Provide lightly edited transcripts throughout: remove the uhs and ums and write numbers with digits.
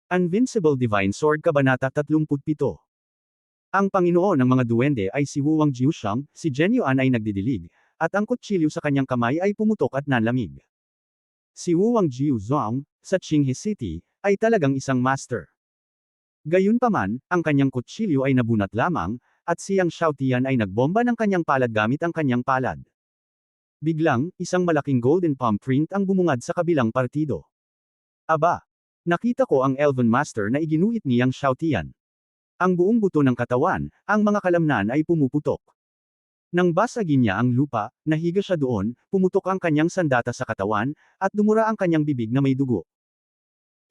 Invincible Divine Sword Kabanata 37. Ang Panginoon ng mga duwende ay si Wu Wang Jiushang, si Zhen Yuan ay nagdidilig, at ang kutsilyo sa kanyang kamay ay pumutok at nanlamig. Si Wu Wang Jiuzhong, sa Qinghe City, ay talagang isang master. Gayunpaman, ang kanyang kutsilyo ay nabunat lamang, at si Yang Xiaotian ay nagbomba ng kanyang palad gamit ang kanyang palad. Biglang, isang malaking golden palm print ang bumungad sa kabilang partido. Aba! Nakita ko ang Elven Master na iginuhit ni Yang Xiaotian. Ang buong buto ng katawan, ang mga kalamnan ay pumuputok. Nang basagin niya ang lupa, nahiga siya doon, pumutok ang kanyang sandata sa katawan, at dumura ang kanyang bibig na may dugo.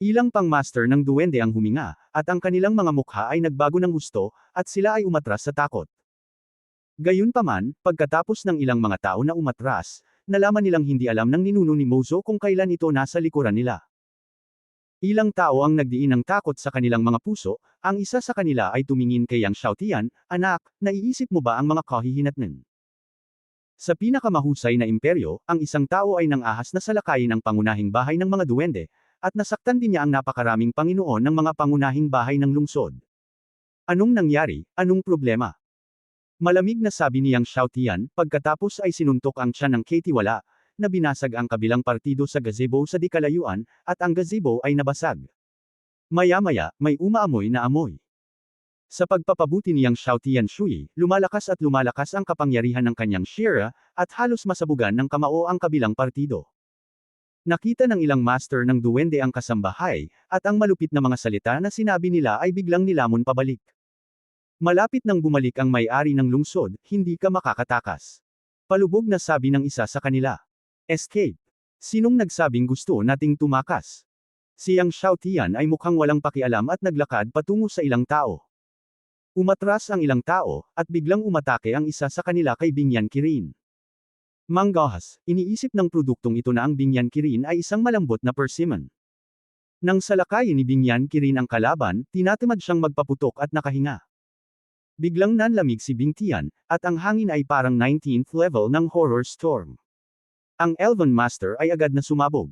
Ilang pang master ng duwende ang huminga, at ang kanilang mga mukha ay nagbago ng husto, at sila ay umatras sa takot. Gayunpaman, pagkatapos ng ilang mga tao na umatras, nalaman nilang hindi alam ng ninuno ni Mozo kung kailan ito nasa likuran nila. Ilang tao ang nagdiin ng takot sa kanilang mga puso, ang isa sa kanila ay tumingin kay Yang Xiaotian, "Anak, naiisip mo ba ang mga kahihinatnan?" Sa pinakamahusay na imperyo, ang isang tao ay nangahas na salakayin ang pangunahing bahay ng mga duwende, at nasaktan din niya ang napakaraming Panginoon ng mga pangunahing bahay ng lungsod. Anong nangyari? Anong problema? Malamig na sabi ni Yang Xiaotian, pagkatapos ay sinuntok ang tiyan ng Katie Wala, na binasag ang kabilang partido sa gazebo sa di kalayuan, at ang gazebo ay nabasag. Maya-maya, may umaamoy na amoy. Sa pagpapabuti ni Yang Xiaotian Shui, lumalakas at lumalakas ang kapangyarihan ng kanyang Shira, at halos masabugan ng kamao ang kabilang partido. Nakita ng ilang master ng duwende ang kasambahay, at ang malupit na mga salita na sinabi nila ay biglang nilamon pabalik. Malapit nang bumalik ang may-ari ng lungsod, hindi ka makakatakas. Palubog na sabi ng isa sa kanila. Escape. Sinong nagsabing gusto nating tumakas? Si Yang Xiaotian ay mukhang walang pakialam at naglakad patungo sa ilang tao. Umatras ang ilang tao, at biglang umatake ang isa sa kanila kay Binyan Kirin. Manggahas, iniisip ng produktong ito na ang Binyan Kirin ay isang malambot na persimmon. Nang salakayin ni Binyan Kirin ang kalaban, tinatamad siyang magpaputok at nakahinga. Biglang nanlamig si Bing Tian, at ang hangin ay parang 19th level ng horror storm. Ang Elven Master ay agad na sumabog.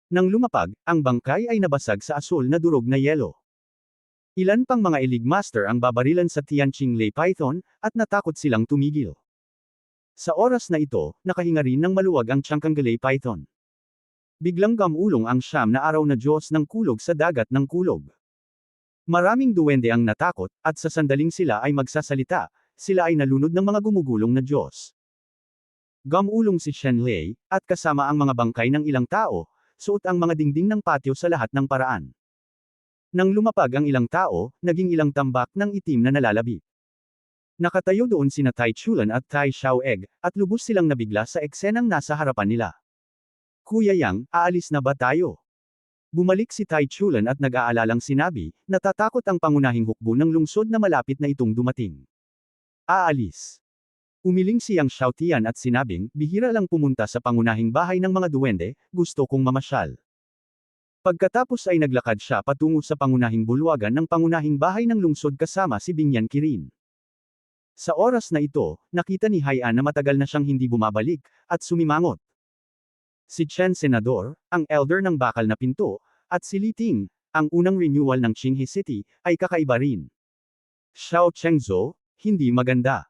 Nang lumapag, ang bangkay ay nabasag sa asul na durog na yelo. Ilan pang mga Elite Master ang babarilan sa Tianqing Lei Python, at natakot silang tumigil. Sa oras na ito, nakahinga rin ng maluwag ang Tiangkangalei Python. Biglang gamulong ang siyam na araw na Diyos ng kulog sa dagat ng kulog. Maraming duwende ang natakot, at sa sandaling sila ay magsasalita, sila ay nalunod ng mga gumugulong na Diyos. Gamulong si Shen Lei, at kasama ang mga bangkay ng ilang tao, suot ang mga dingding ng patio sa lahat ng paraan. Nang lumapag ang ilang tao, naging ilang tambak ng itim na nalalabi. Nakatayo doon sina Tai Chulan at Tai Xiaoeg, at lubos silang nabigla sa eksenang nasa harapan nila. Kuya Yang, aalis na ba tayo? Bumalik si Tai Chulan at nag-aalalang sinabi, natatakot ang pangunahing hukbo ng lungsod na malapit na itong dumating. Aalis. Umiling si Yang Xiaotian at sinabing, bihira lang pumunta sa pangunahing bahay ng mga duwende, gusto kong mamasyal. Pagkatapos ay naglakad siya patungo sa pangunahing bulwagan ng pangunahing bahay ng lungsod kasama si Binyan Kirin. Sa oras na ito, nakita ni Haian na matagal na siyang hindi bumabalik, at sumimangot. Si Chen Senador, ang elder ng bakal na pinto, at si Li Ting, ang unang renewal ng Qinghe City, ay kakaiba rin. Xiao Chengzhou, hindi maganda.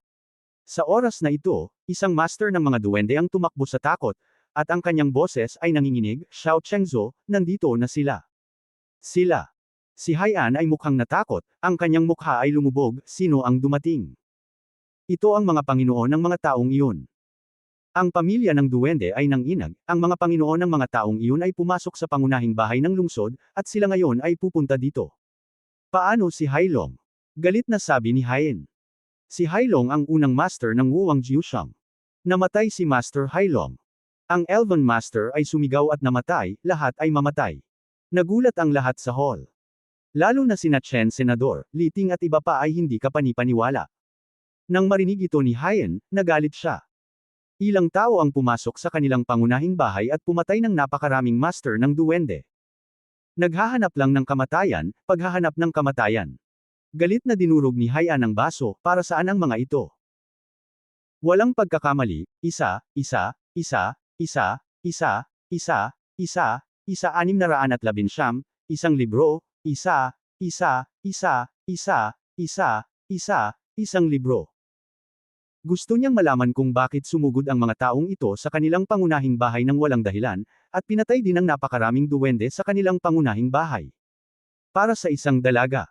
Sa oras na ito, isang master ng mga duwende ang tumakbo sa takot, at ang kanyang boses ay nanginginig, Xiao Chengzhou, nandito na sila. Sila. Si Haian ay mukhang natakot, ang kanyang mukha ay lumubog, sino ang dumating? Ito ang mga Panginoon ng mga taong iyon. Ang pamilya ng duwende ay nanginag, ang mga Panginoon ng mga taong iyon ay pumasok sa pangunahing bahay ng lungsod, at sila ngayon ay pupunta dito. Paano si Hailong? Galit na sabi ni Haien. Si Hailong ang unang master ng Wu Wang Jiushang. Namatay si Master Hailong. Ang Elven Master ay sumigaw at namatay, lahat ay mamatay. Nagulat ang lahat sa hall. Lalo na sina Chen Senador, Li Ting at iba pa ay hindi kapanipaniwala. Nang marinig ito ni Haien, nagalit siya. Ilang tao ang pumasok sa kanilang pangunahing bahay at pumatay ng napakaraming master ng duwende. Naghahanap lang ng kamatayan, paghahanap ng kamatayan. Galit na dinurog ni Haian ang baso, para saan ang mga ito? Walang pagkakamali, isa, 619, isang libro, Isa, isa, isa, isa, isa, isang libro. Gusto niyang malaman kung bakit sumugod ang mga taong ito sa kanilang pangunahing bahay ng walang dahilan, at pinatay din ang napakaraming duwende sa kanilang pangunahing bahay. Para sa isang dalaga.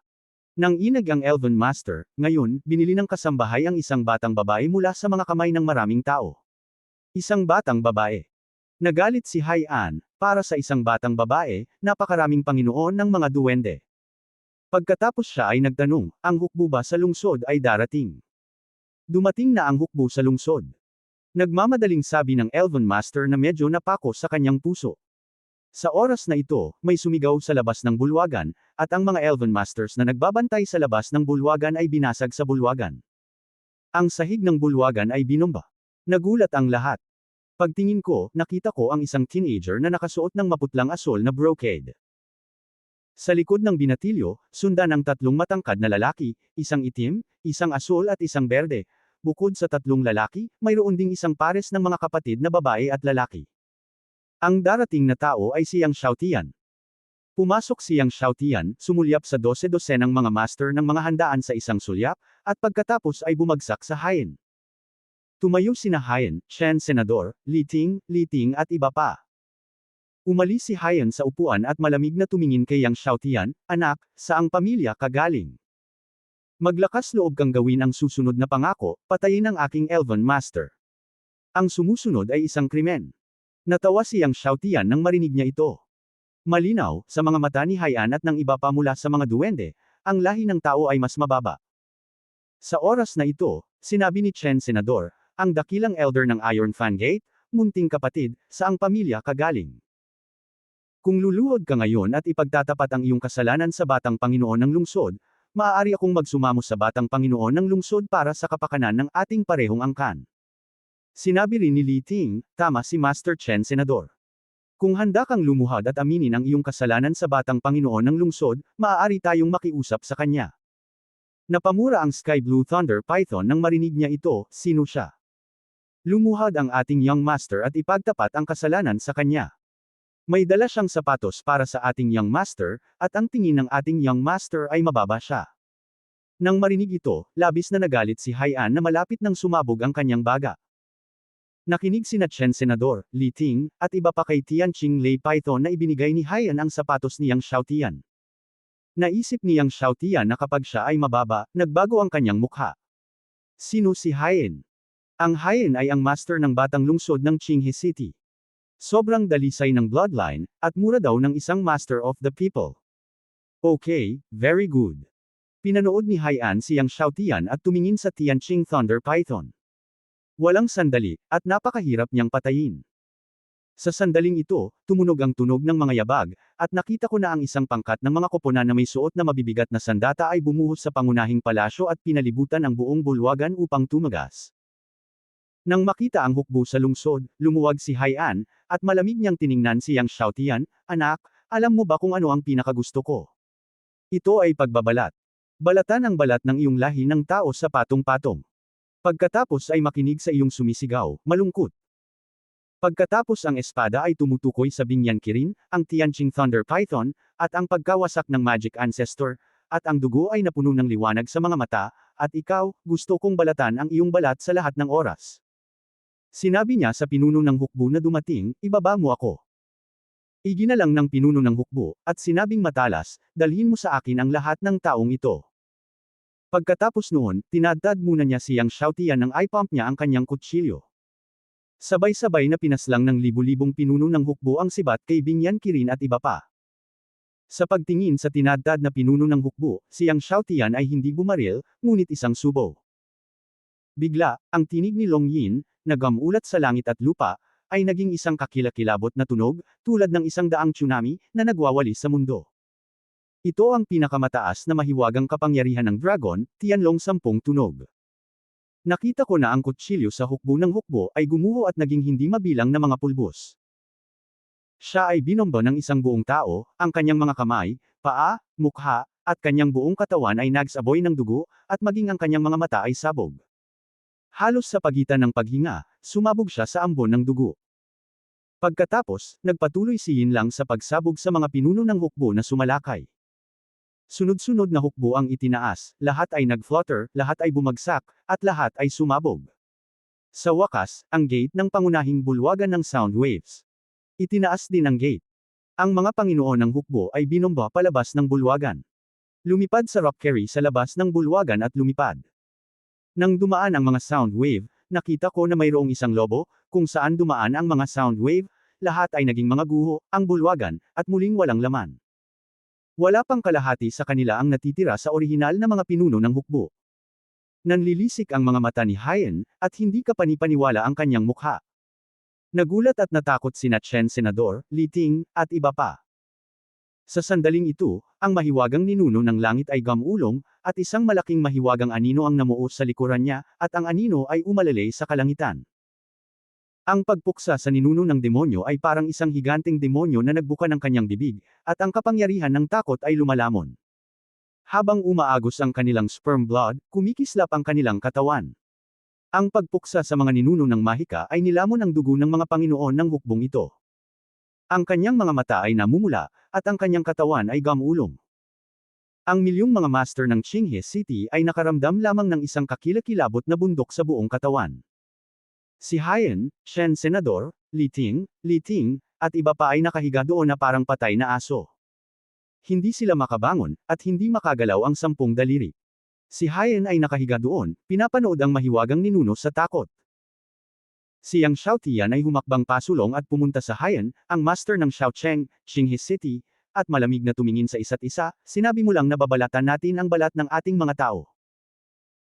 Nang inag ang Elven Master, ngayon, binili ng kasambahay ang isang batang babae mula sa mga kamay ng maraming tao. Isang batang babae. Nagalit si Haiyan, para sa isang batang babae, napakaraming Panginoon ng mga duwende. Pagkatapos siya ay nagtanong, ang hukbo ba sa lungsod ay darating? Dumating na ang hukbo sa lungsod. Nagmamadaling sabi ng Elven Master na medyo napako sa kanyang puso. Sa oras na ito, may sumigaw sa labas ng bulwagan, at ang mga Elven Masters na nagbabantay sa labas ng bulwagan ay binasag sa bulwagan. Ang sahig ng bulwagan ay binomba. Nagulat ang lahat. Pagtingin ko, nakita ko ang isang teenager na nakasuot ng maputlang asol na brocade. Sa likod ng binatilyo, sundan ang tatlong matangkad na lalaki, isang itim, isang asul at isang berde. Bukod sa tatlong lalaki, mayroon ding isang pares ng mga kapatid na babae at lalaki. Ang darating na tao ay si Yang Xiaotian. Pumasok si Yang Xiaotian, sumulyap sa 12 ng mga master ng mga handaan sa isang sulyap, at pagkatapos ay bumagsak sa Haiyan. Tumayo sina Haiyan, Chen Senador, Li Ting at iba pa. Umalis si Haiyan sa upuan at malamig na tumingin kay Yang Xiaotian, anak, saang pamilya ka galing? Maglakas loob kang gawin ang susunod na pangako, patayin ang aking Elven Master. Ang sumusunod ay isang krimen. Natawa si Yang Xiaotian nang marinig niya ito. Malinaw, sa mga mata ni Haiyan at ng iba pa mula sa mga duwende, ang lahi ng tao ay mas mababa. Sa oras na ito, sinabi ni Chen Senador, ang dakilang elder ng Iron Fan Gate, munting kapatid, saang pamilya ka galing? Kung luluhod ka ngayon at ipagtatapat ang iyong kasalanan sa batang Panginoon ng lungsod, maaari akong magsumamo sa batang Panginoon ng lungsod para sa kapakanan ng ating parehong angkan. Sinabi rin ni Li Ting, tama si Master Chen Senador. Kung handa kang lumuhad at aminin ang iyong kasalanan sa batang Panginoon ng lungsod, maaari tayong makiusap sa kanya. Napamura ang Sky Blue Thunder Python nang marinig niya ito, sino siya? Lumuhad ang ating Young Master at ipagtapat ang kasalanan sa kanya. May dala siyang sapatos para sa ating Young Master, at ang tingin ng ating Young Master ay mababa siya. Nang marinig ito, labis na nagalit si Haiyan na malapit nang sumabog ang kanyang baga. Nakinig sina Chen Senador, Li Ting, at iba pa kay Tianqing Lei Python na ibinigay ni Haiyan ang sapatos ni Yang Xiaotian. Naisip ni Yang Xiaotian na kapag siya ay mababa, nagbago ang kanyang mukha. Sino si Haiyan? Ang Haiyan ay ang master ng batang lungsod ng Qinghe City. Sobrang dalisay ng bloodline, at mura daw ng isang master of the people. Okay, very good. Pinanood ni Haiyan si Yang Xiaotian at tumingin sa Tianqing Thunder Python. Walang sandali, at napakahirap niyang patayin. Sa sandaling ito, tumunog ang tunog ng mga yabag, at nakita ko na ang isang pangkat ng mga koponan na may suot na mabibigat na sandata ay bumuhos sa pangunahing palasyo at pinalibutan ang buong bulwagan upang tumagas. Nang makita ang hukbo sa lungsod, lumuwag si Haiyan, at malamig niyang tiningnan si Yang Xiaotian, anak, alam mo ba kung ano ang pinakagusto ko? Ito ay pagbabalat. Balatan ang balat ng iyong lahi ng tao sa patong-patong. Pagkatapos ay makinig sa iyong sumisigaw, malungkot. Pagkatapos ang espada ay tumutukoy sa Binyan Kirin, ang Tianqing Thunder Python, at ang pagkawasak ng Magic Ancestor, at ang dugo ay napuno ng liwanag sa mga mata, at ikaw, gusto kong balatan ang iyong balat sa lahat ng oras. Sinabi niya sa pinuno ng hukbo na dumating, ibaba mo ako. Iginalang ng pinuno ng hukbo, at sinabing matalas, dalhin mo sa akin ang lahat ng taong ito. Pagkatapos noon, tinadtad muna niya si Yang Xiaotian nang ipump niya ang kanyang kutsilyo. Sabay-sabay na pinaslang ng libu-libong pinuno ng hukbo ang sibat kay Binyan Kirin at iba pa. Sa pagtingin sa tinadtad na pinuno ng hukbo, si Yang Xiaotian ay hindi bumaril, ngunit isang subo. Bigla, ang tinig ni Long Yin, nagamulat sa langit at lupa, ay naging isang kakilakilabot na tunog, tulad ng isang daang tsunami, na nagwawalis sa mundo. Ito ang pinakamataas na mahiwagang kapangyarihan ng dragon, Tianlong 10 tunog. Nakita ko na ang kutsilyo sa hukbo ng hukbo ay gumuho at naging hindi mabilang na mga pulbos. Siya ay binombo ng isang buong tao, ang kanyang mga kamay, paa, mukha, at kanyang buong katawan ay nagsaboy ng dugo, at maging ang kanyang mga mata ay sabog. Halos sa pagitan ng paghinga, sumabog siya sa ambon ng dugo. Pagkatapos, nagpatuloy si Yin Lang sa pagsabog sa mga pinuno ng hukbo na sumalakay. Sunod-sunod na hukbo ang itinaas, lahat ay nag-flutter, lahat ay bumagsak, at lahat ay sumabog. Sa wakas, ang gate ng pangunahing bulwagan ng sound waves. Itinaas din ang gate. Ang mga Panginoon ng hukbo ay binomba palabas ng bulwagan. Lumipad sa rock quarry sa labas ng bulwagan at lumipad. Nang dumaan ang mga sound wave, nakita ko na mayroong isang lobo, kung saan dumaan ang mga sound wave, lahat ay naging mga guho, ang bulwagan, at muling walang laman. Wala pang kalahati sa kanila ang natitira sa orihinal na mga pinuno ng hukbo. Nanlilisik ang mga mata ni Hyen, at hindi kapanipaniwala ang kanyang mukha. Nagulat at natakot sina Chen Senador, Li Ting, at iba pa. Sa sandaling ito, ang mahiwagang ninuno ng langit ay gamulong, at isang malaking mahiwagang anino ang namuo sa likuran niya, at ang anino ay umalalay sa kalangitan. Ang pagpuksa sa ninuno ng demonyo ay parang isang higanteng demonyo na nagbuka ng kanyang bibig, at ang kapangyarihan ng takot ay lumalamon. Habang umaagos ang kanilang sperm blood, kumikislap ang kanilang katawan. Ang pagpuksa sa mga ninuno ng mahika ay nilamon ang dugo ng mga Panginoon ng hukbong ito. Ang kanyang mga mata ay namumula, at ang kanyang katawan ay gamulong. Ang milyong mga master ng Qinghe City ay nakaramdam lamang ng isang kakilakilabot na bundok sa buong katawan. Si Hyen, Chen Senador, Li Ting, at iba pa ay nakahiga doon na parang patay na aso. Hindi sila makabangon, at hindi makagalaw ang 10 daliri. Si Hyen ay nakahiga doon, pinapanood ang mahiwagang ninuno sa takot. Si Yang Xiaotian ay humakbang pasulong at pumunta sa Hyen, ang master ng Xiaocheng, Qinghe City, at malamig na tumingin sa isa't isa, sinabi mo lang na babalatan natin ang balat ng ating mga tao.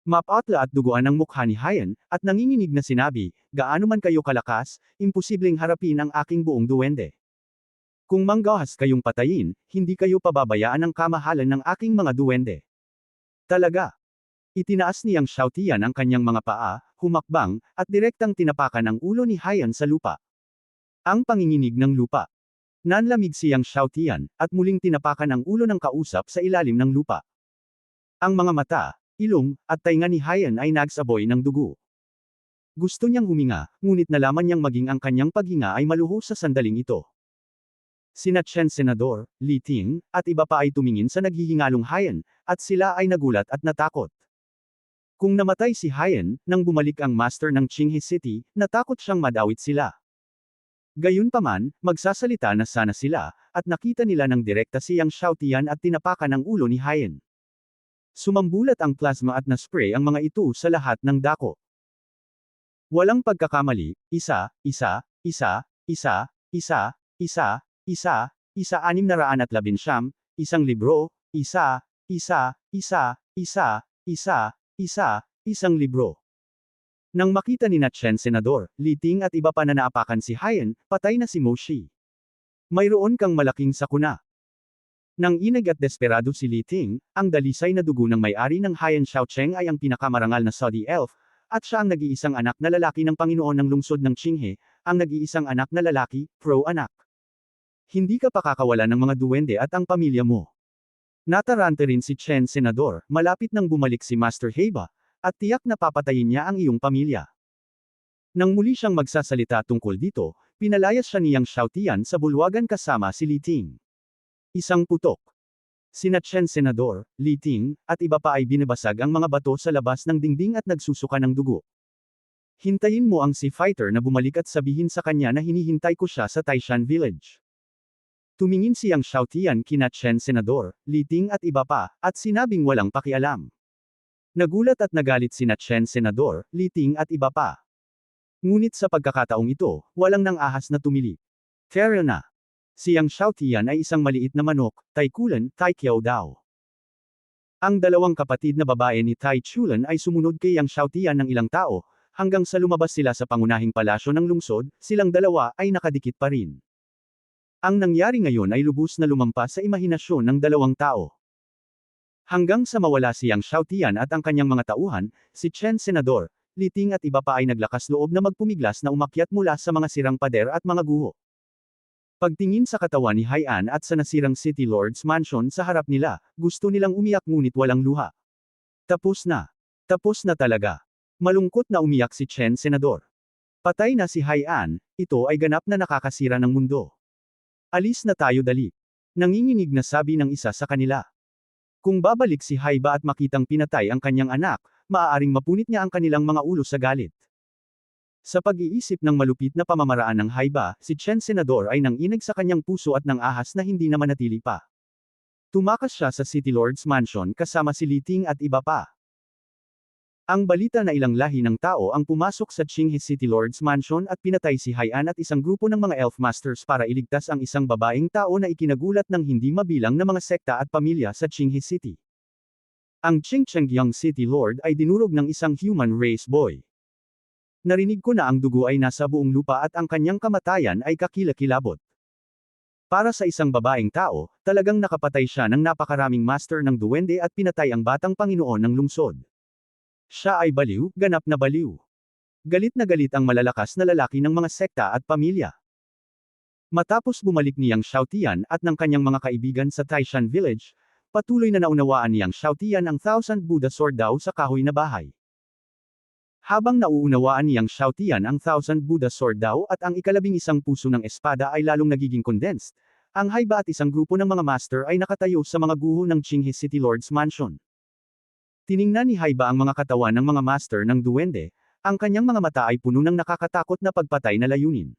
Mapatla at duguan ang mukha ni Hyen, at nanginginig na sinabi, gaano man kayo kalakas, imposibleng harapin ang aking buong duwende. Kung manggahas kayong patayin, hindi kayo pababayaan ng kamahalan ng aking mga duwende. Talaga. Itinaas ni Yang Xiaotian ang kanyang mga paa, humakbang, at direktang tinapakan ang ulo ni Hyen sa lupa. Ang panginginig ng lupa. Nanlamig si Yang Xiaotian, at muling tinapakan ang ulo ng kausap sa ilalim ng lupa. Ang mga mata, ilong, at tainga ni Hyen ay nagsaboy ng dugo. Gusto niyang huminga, ngunit nalaman niyang maging ang kanyang paghinga ay maluhos sa sandaling ito. Sina Chen Senador, Li Ting, at iba pa ay tumingin sa naghihingalong Hyen, at sila ay nagulat at natakot. Kung namatay si Hyen, nang bumalik ang master ng Qinghe City, natakot siyang madawit sila. Gayunpaman, magsasalita na sana sila, at nakita nila ng direkta si Yang Xiaotian at tinapakan ang ulo ni Hyen. Sumambulat ang plasma at na-spray ang mga ito sa lahat ng dako. Walang pagkakamali, isa, 619, isang libro, isang libro. Nang makita ni Chen Senador, Li Ting at iba pa na naapakan si Hyen, patay na si Mo Shi. Mayroon kang malaking sakuna. Nang inag at desperado si Li Ting, ang dalisay na dugo ng may-ari ng Hyen Xiaocheng ay ang pinakamarangal na Saudi elf, at siya ang nag-iisang anak na lalaki ng Panginoon ng lungsod ng Qinghe, ang nag-iisang anak na lalaki, pro-anak. Hindi ka pakakawalan ng mga duwende at ang pamilya mo. Natarante rin si Chen Senador, malapit nang bumalik si Master Heiba, at tiyak na papatayin niya ang iyong pamilya. Nang muli siyang magsasalita tungkol dito, pinalayas siya ni Yang Xiaotian sa bulwagan kasama si Li Ting. Isang putok. Sina Chen Senador, Li Ting, at iba pa ay binabasag ang mga bato sa labas ng dingding at nagsusuka ng dugo. Hintayin mo ang Sea Fighter na bumalik at sabihin sa kanya na hinihintay ko siya sa Taishan Village. Tumingin si Yang Xiaotian kina Chen Senador, Li Ting at iba pa, at sinabing walang pakialam. Nagulat at nagalit sina Chen Senador, Li Ting at iba pa. Ngunit sa pagkakataong ito, walang nang ahas na tumili. Kaya na. Si Yang Xiaotian ay isang maliit na manok, Tai Kulan, Tai Kiao daw. Ang dalawang kapatid na babae ni Tai Chulan ay sumunod kay Yang Xiaotian ng ilang tao, hanggang sa lumabas sila sa pangunahing palasyo ng lungsod, silang dalawa ay nakadikit pa rin. Ang nangyari ngayon ay lubos na lumampas sa imahinasyon ng dalawang tao. Hanggang sa mawala si Yang Xiaotian at ang kanyang mga tauhan, si Chen Senador, Li Ting at iba pa ay naglakas loob na magpumiglas na umakyat mula sa mga sirang pader at mga guho. Pagtingin sa katawan ni Hyen at sa nasirang City Lord's Mansion sa harap nila, gusto nilang umiyak ngunit walang luha. Tapos na. Tapos na talaga. Malungkot na umiyak si Chen Senador. Patay na si Hyen, ito ay ganap na nakakasira ng mundo. Alis na tayo dali. Nanginginig na sabi ng isa sa kanila. Kung babalik si Haiba at makitang pinatay ang kanyang anak, maaaring mapunit niya ang kanilang mga ulo sa galit. Sa pag-iisip ng malupit na pamamaraan ng Haiba, si Chen Senador ay nanginig sa kanyang puso at nang ahas na hindi na manatili pa. Tumakas siya sa City Lord's Mansion kasama si Li Ting at iba pa. Ang balita na ilang lahi ng tao ang pumasok sa Qinghe City Lord's Mansion at pinatay si Haiyan at isang grupo ng mga Elf Masters para iligtas ang isang babaeng tao na ikinagulat ng hindi mabilang na mga sekta at pamilya sa Qinghe City. Ang Qingchengyang City Lord ay dinurog ng isang human race boy. Narinig ko na ang dugo ay nasa buong lupa at ang kanyang kamatayan ay kakilakilabot. Para sa isang babaeng tao, talagang nakapatay siya ng napakaraming master ng duwende at pinatay ang batang Panginoon ng lungsod. Siya ay baliw, ganap na baliw. Galit na galit ang malalakas na lalaki ng mga sekta at pamilya. Matapos bumalik niyang Xiaotian at ng kanyang mga kaibigan sa Taishan Village, patuloy na naunawaan niyang Xiaotian ang Thousand Buddha Sword daw sa kahoy na bahay. Habang nauunawaan niyang Xiaotian ang Thousand Buddha Sword daw at ang ika-11 puso ng espada ay lalong nagiging condensed, ang Haiba at isang grupo ng mga master ay nakatayo sa mga guho ng Qinghe City Lord's Mansion. Tiningnan ni Haiba ang mga katawan ng mga master ng duwende, ang kanyang mga mata ay puno ng nakakatakot na pagpatay na layunin.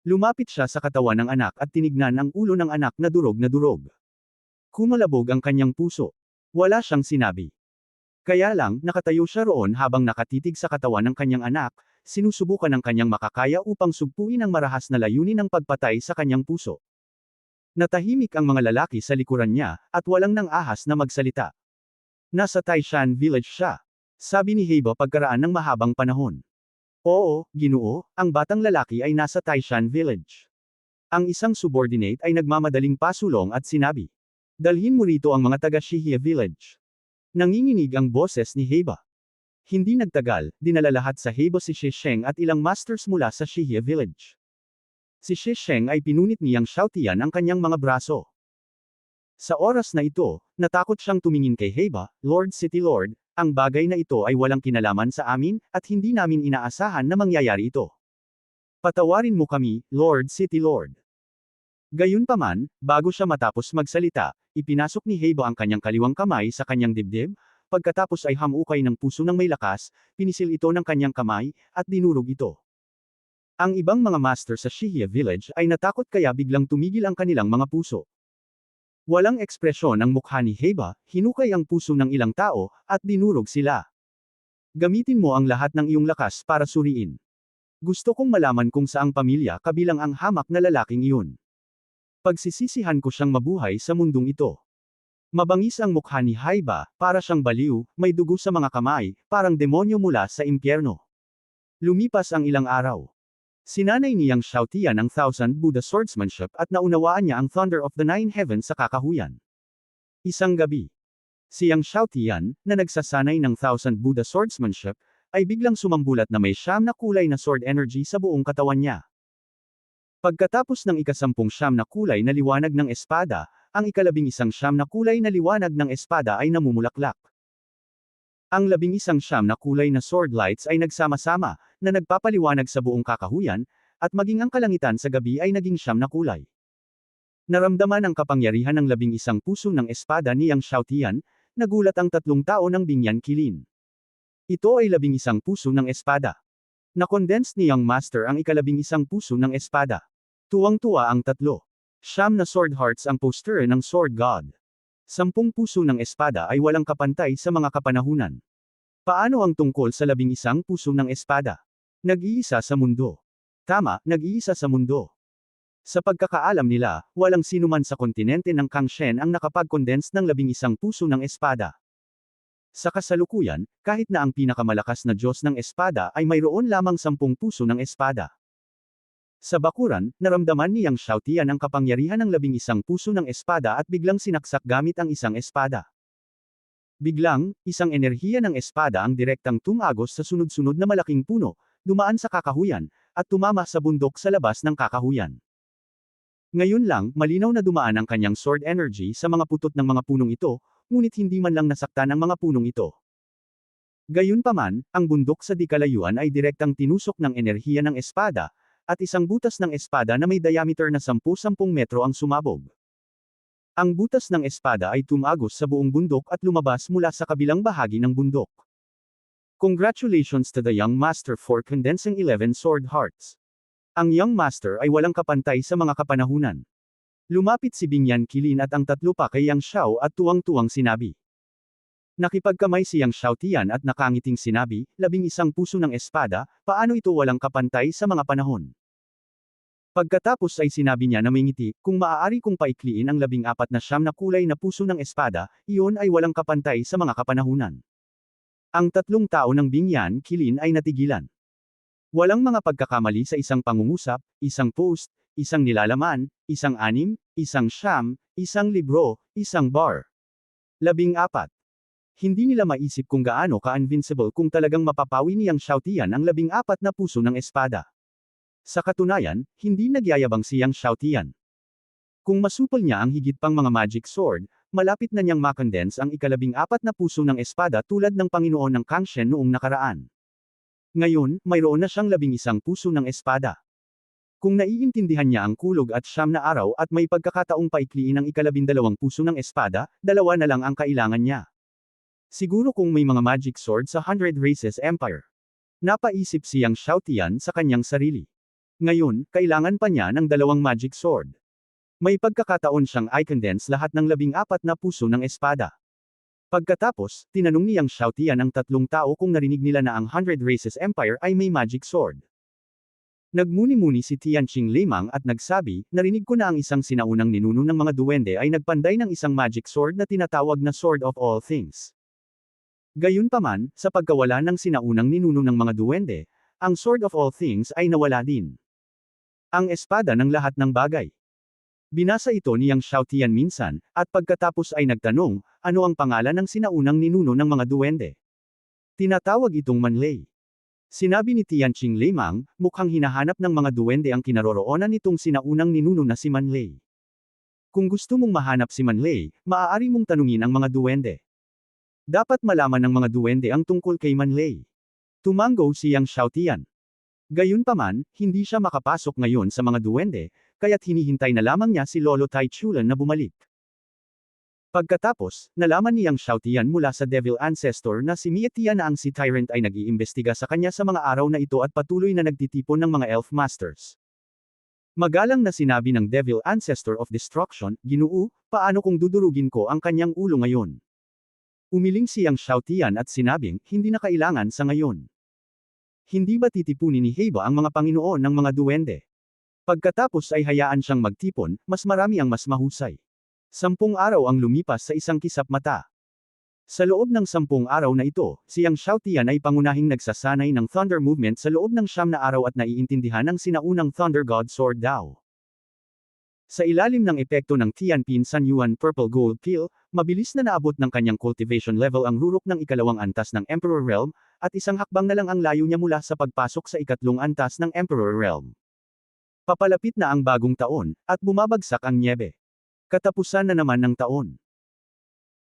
Lumapit siya sa katawan ng anak at tinignan ang ulo ng anak na durog na durog. Kumalabog ang kanyang puso. Wala siyang sinabi. Kaya lang, nakatayo siya roon habang nakatitig sa katawan ng kanyang anak, sinusubukan ng kanyang makakaya upang sugpuin ang marahas na layunin ng pagpatay sa kanyang puso. Natahimik ang mga lalaki sa likuran niya, at walang nang ahas na magsalita. Nasa Taishan Village siya. Sabi ni Haiba pagkaraan ng mahabang panahon. Oo, Ginoo, ang batang lalaki ay nasa Taishan Village. Ang isang subordinate ay nagmamadaling pasulong at sinabi. Dalhin mo rito ang mga taga Shihye Village. Nanginginig ang boses ni Haiba. Hindi nagtagal, dinala lahat sa Haiba si Shisheng at ilang masters mula sa Shihye Village. Si Shisheng ay pinunit niyang Xiaotian ang kanyang mga braso. Sa oras na ito, natakot siyang tumingin kay Haiba, Lord City Lord, ang bagay na ito ay walang kinalaman sa amin, at hindi namin inaasahan na mangyayari ito. Patawarin mo kami, Lord City Lord. Gayunpaman, bago siya matapos magsalita, ipinasok ni Haiba ang kanyang kaliwang kamay sa kanyang dibdib, pagkatapos ay hamukay ng puso ng may lakas, pinisil ito ng kanyang kamay, at dinurog ito. Ang ibang mga master sa Shihye Village ay natakot kaya biglang tumigil ang kanilang mga puso. Walang ekspresyon ang mukha ni Haiba, hinukay ang puso ng ilang tao, at dinurog sila. Gamitin mo ang lahat ng iyong lakas para suriin. Gusto kong malaman kung saang pamilya kabilang ang hamak na lalaking iyon. Pagsisisihan ko siyang mabuhay sa mundong ito. Mabangis ang mukha ni Haiba, para siyang baliw, may dugo sa mga kamay, parang demonyo mula sa impyerno. Lumipas ang ilang araw. Sinanay niyang Xiaotian ang Thousand Buddha Swordsmanship at naunawaan niya ang Thunder of the Nine Heavens sa kakahuyan. Isang gabi. Siyang Xiaotian, na nagsasanay ng Thousand Buddha Swordsmanship, ay biglang sumambulat na may 9 na kulay na sword energy sa buong katawan niya. Pagkatapos ng ika-10 na kulay na liwanag ng espada, ang ika-11 na kulay na liwanag ng espada ay namumulaklak. Ang 11 na kulay na sword lights ay nagsama-sama, na nagpapaliwanag sa buong kakahuyan, at maging ang kalangitan sa gabi ay naging 9 na kulay. Naramdaman ang kapangyarihan ng 11 puso ng espada niyang Xiaotian, nagulat ang 3 tao ng Binyan Qilin. Ito ay 11 puso ng espada. Na-condense niyang master ang ika-11 puso ng espada. Tuwang-tuwa ang 3. 9 na sword hearts ang poster ng Sword God. 10 puso ng espada ay walang kapantay sa mga kapanahunan. Paano ang tungkol sa 11 puso ng espada? Nag-iisa sa mundo. Tama, nag-iisa sa mundo. Sa pagkakaalam nila, walang sinuman sa kontinente ng Kangshen ang nakapag-condense ng 11 puso ng espada. Sa kasalukuyan, kahit na ang pinakamalakas na Diyos ng espada ay mayroon lamang 10 puso ng espada. Sa bakuran, naramdaman niyang Xiaotian ang kapangyarihan ng 11 puso ng espada at biglang sinaksak gamit ang isang espada. Biglang, isang enerhiya ng espada ang direktang tumagos sa sunod-sunod na malaking puno, dumaan sa kakahuyan, at tumama sa bundok sa labas ng kakahuyan. Ngayon lang, malinaw na dumaan ang kanyang sword energy sa mga putot ng mga punong ito, ngunit hindi man lang nasaktan ang mga punong ito. Gayunpaman, ang bundok sa di-kalayuan ay direktang tinusok ng enerhiya ng espada, at isang butas ng espada na may diameter na 10-10 metro ang sumabog. Ang butas ng espada ay tumagos sa buong bundok at lumabas mula sa kabilang bahagi ng bundok. Congratulations to the young master for condensing 11 sword hearts. Ang young master ay walang kapantay sa mga kapanahunan. Lumapit si Binyan Qilin at ang tatlo pa kay Yang Xiao at tuwang-tuwang sinabi. Nakipagkamay si Yang Xiaotian at nakangiting sinabi, 11 puso ng espada, paano ito walang kapantay sa mga panahon? Pagkatapos ay sinabi niya na may ngiti, kung maaari kong paikliin ang 14 na kulay na puso ng espada, iyon ay walang kapantay sa mga kapanahunan. Ang tatlong tao ng Binyan Qilin ay natigilan. Walang mga pagkakamali sa isang pangungusap, isang post, isang nilalaman, isang anim, isang siyam, isang libro, isang bar. 14. Hindi nila maisip kung gaano ka-invincible kung talagang mapapawi ni Yang Xiaotian ang 14 na puso ng espada. Sa katunayan, hindi nagyayabang si Yang Xiaotian. Kung masupol niya ang higit pang mga magic sword, malapit na niyang makondense ang 14 na puso ng espada tulad ng Panginoon ng Kangxen noong nakaraan. Ngayon, mayroon na siyang 11 puso ng espada. Kung naiintindihan niya ang kulog at siyam na araw at may pagkakataong paikliin ang 12 puso ng espada, 2 na lang ang kailangan niya. Siguro kung may mga magic sword sa 100 Races Empire. Napaisip si Yang Xiaotian sa kanyang sarili. Ngayon, kailangan pa niya ng 2 magic sword. May pagkakataon siyang i-condense lahat ng 14 na puso ng espada. Pagkatapos, tinanong ni Yang Xiaotian ang tatlong tao kung narinig nila na ang 100 Races Empire ay may magic sword. Nagmuni-muni si Tianqing Limang at nagsabi, narinig ko na ang isang sinaunang ninuno ng mga duwende ay nagpanday ng isang magic sword na tinatawag na Sword of All Things. Gayunpaman, sa pagkawala ng sinaunang ninuno ng mga duwende, ang Sword of All Things ay nawala din. Ang espada ng lahat ng bagay. Binasa ito ni Yang Xiaotian minsan, at pagkatapos ay nagtanong, ano ang pangalan ng sinaunang ninuno ng mga duwende? Tinatawag itong Manlei. Sinabi ni Tianqing Limang, mukhang hinahanap ng mga duwende ang kinaroroonan nitong sinaunang ninuno na si Manlei. Kung gusto mong mahanap si Manlei, maaari mong tanungin ang mga duwende. Dapat malaman ng mga duwende ang tungkol kay Manlei. Tumango si Yang Xiaotian. Gayunpaman, hindi siya makapasok ngayon sa mga duwende, kaya't hinihintay na lamang niya si Lolo Taichulan na bumalik. Pagkatapos, nalaman ni Yang Xiaotian mula sa Devil Ancestor na si Mia na ang si Tyrant ay nag-iimbestiga sa kanya sa mga araw na ito at patuloy na nagtitipon ng mga Elf Masters. Magalang na sinabi ng Devil Ancestor of Destruction, Ginoo, paano kung dudurugin ko ang kanyang ulo ngayon? Umiling si Yang Xiaotian at sinabing, hindi na kailangan sa ngayon. Hindi ba titipunin ni Heiba ang mga Panginoon ng mga duwende? Pagkatapos ay hayaan siyang magtipon, mas marami ang mas mahusay. 10 araw ang lumipas sa isang kisap mata. Sa loob ng 10 araw na ito, si Yang Xiaotian ay pangunahing nagsasanay ng Thunder Movement sa loob ng 9 na araw at naiintindihan ang sinaunang Thunder God Sword Dao. Sa ilalim ng epekto ng Tianpin Sanyuan Purple Gold Pill, mabilis na naabot ng kanyang cultivation level ang rurok ng 2 antas ng Emperor Realm, at isang hakbang na lang ang layo niya mula sa pagpasok sa 3 antas ng Emperor Realm. Papalapit na ang bagong taon, at bumabagsak ang nyebe. Katapusan na naman ng taon.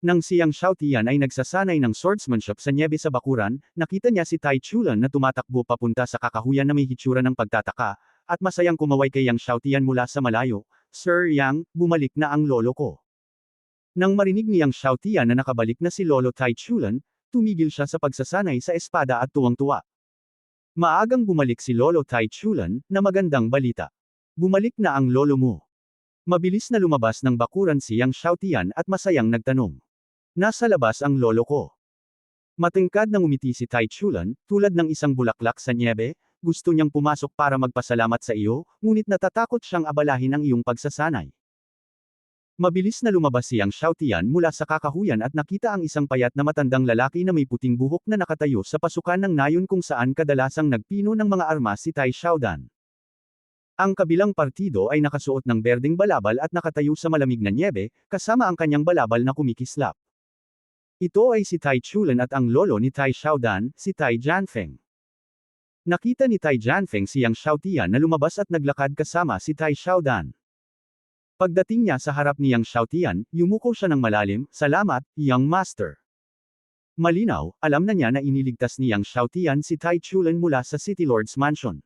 Nang si Yang Xiaotian ay nagsasanay ng swordsmanship sa nyebe sa bakuran, nakita niya si Taichulan na tumatakbo papunta sa kakahuyan na may hitsura ng pagtataka, at masayang kumaway kay Yang Xiaotian mula sa malayo, Sir Yang, bumalik na ang lolo ko. Nang marinig ni Yang Xiaotian na nakabalik na si Lolo Taichulan, tumigil siya sa pagsasanay sa espada at tuwang-tuwa. Maagang bumalik si Lolo Taichulan, na magandang balita. Bumalik na ang lolo mo. Mabilis na lumabas ng bakuran si Yang Xiaotian at masayang nagtanong. Nasa labas ang lolo ko. Matingkad na ngumiti si Taichulan, tulad ng isang bulaklak sa nyebe, gusto niyang pumasok para magpasalamat sa iyo, ngunit natatakot siyang abalahin ang iyong pagsasanay. Mabilis na lumabas si Yang Xiaotian mula sa kakahuyan at nakita ang isang payat na matandang lalaki na may puting buhok na nakatayo sa pasukan ng nayon kung saan kadalasang nagpino ng mga armas si Tai Xiaodan. Ang kabilang partido ay nakasuot ng berdeng balabal at nakatayo sa malamig na nyebe, kasama ang kanyang balabal na kumikislap. Ito ay si Tai Chulan at ang lolo ni Tai Xiaodan, si Tai Jianfeng. Nakita ni Tai Jianfeng si Yang Xiaotian na lumabas at naglakad kasama si Tai Xiaodan. Pagdating niya sa harap ni Yang Xiaotian, yumuko siya ng malalim, salamat, young master. Malinaw, alam na niya na iniligtas ni Yang Xiaotian si Tai Chulan mula sa City Lord's Mansion.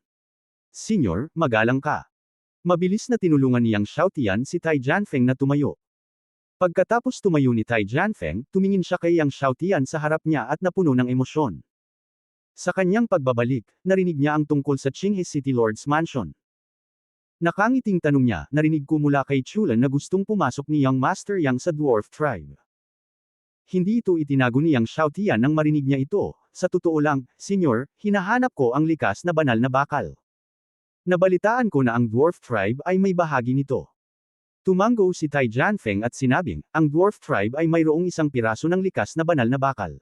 Senyor, magalang ka. Mabilis na tinulungan ni Yang Xiaotian si Tai Jianfeng na tumayo. Pagkatapos tumayo ni Tai Jianfeng, tumingin siya kay Yang Xiaotian sa harap niya at napuno ng emosyon. Sa kanyang pagbabalik, narinig niya ang tungkol sa Qinghe City Lord's Mansion. Nakangiting tanong niya, narinig ko mula kay Chulan na gustong pumasok ni Young Master Yang sa Dwarf Tribe. Hindi ito itinago ni Yang Xiaotian nang marinig niya ito. Sa totoo lang, Senyor, hinahanap ko ang likas na banal na bakal. Nabalitaan ko na ang Dwarf Tribe ay may bahagi nito. Tumango si Tai Jianfeng at sinabing, ang Dwarf Tribe ay mayroong isang piraso ng likas na banal na bakal.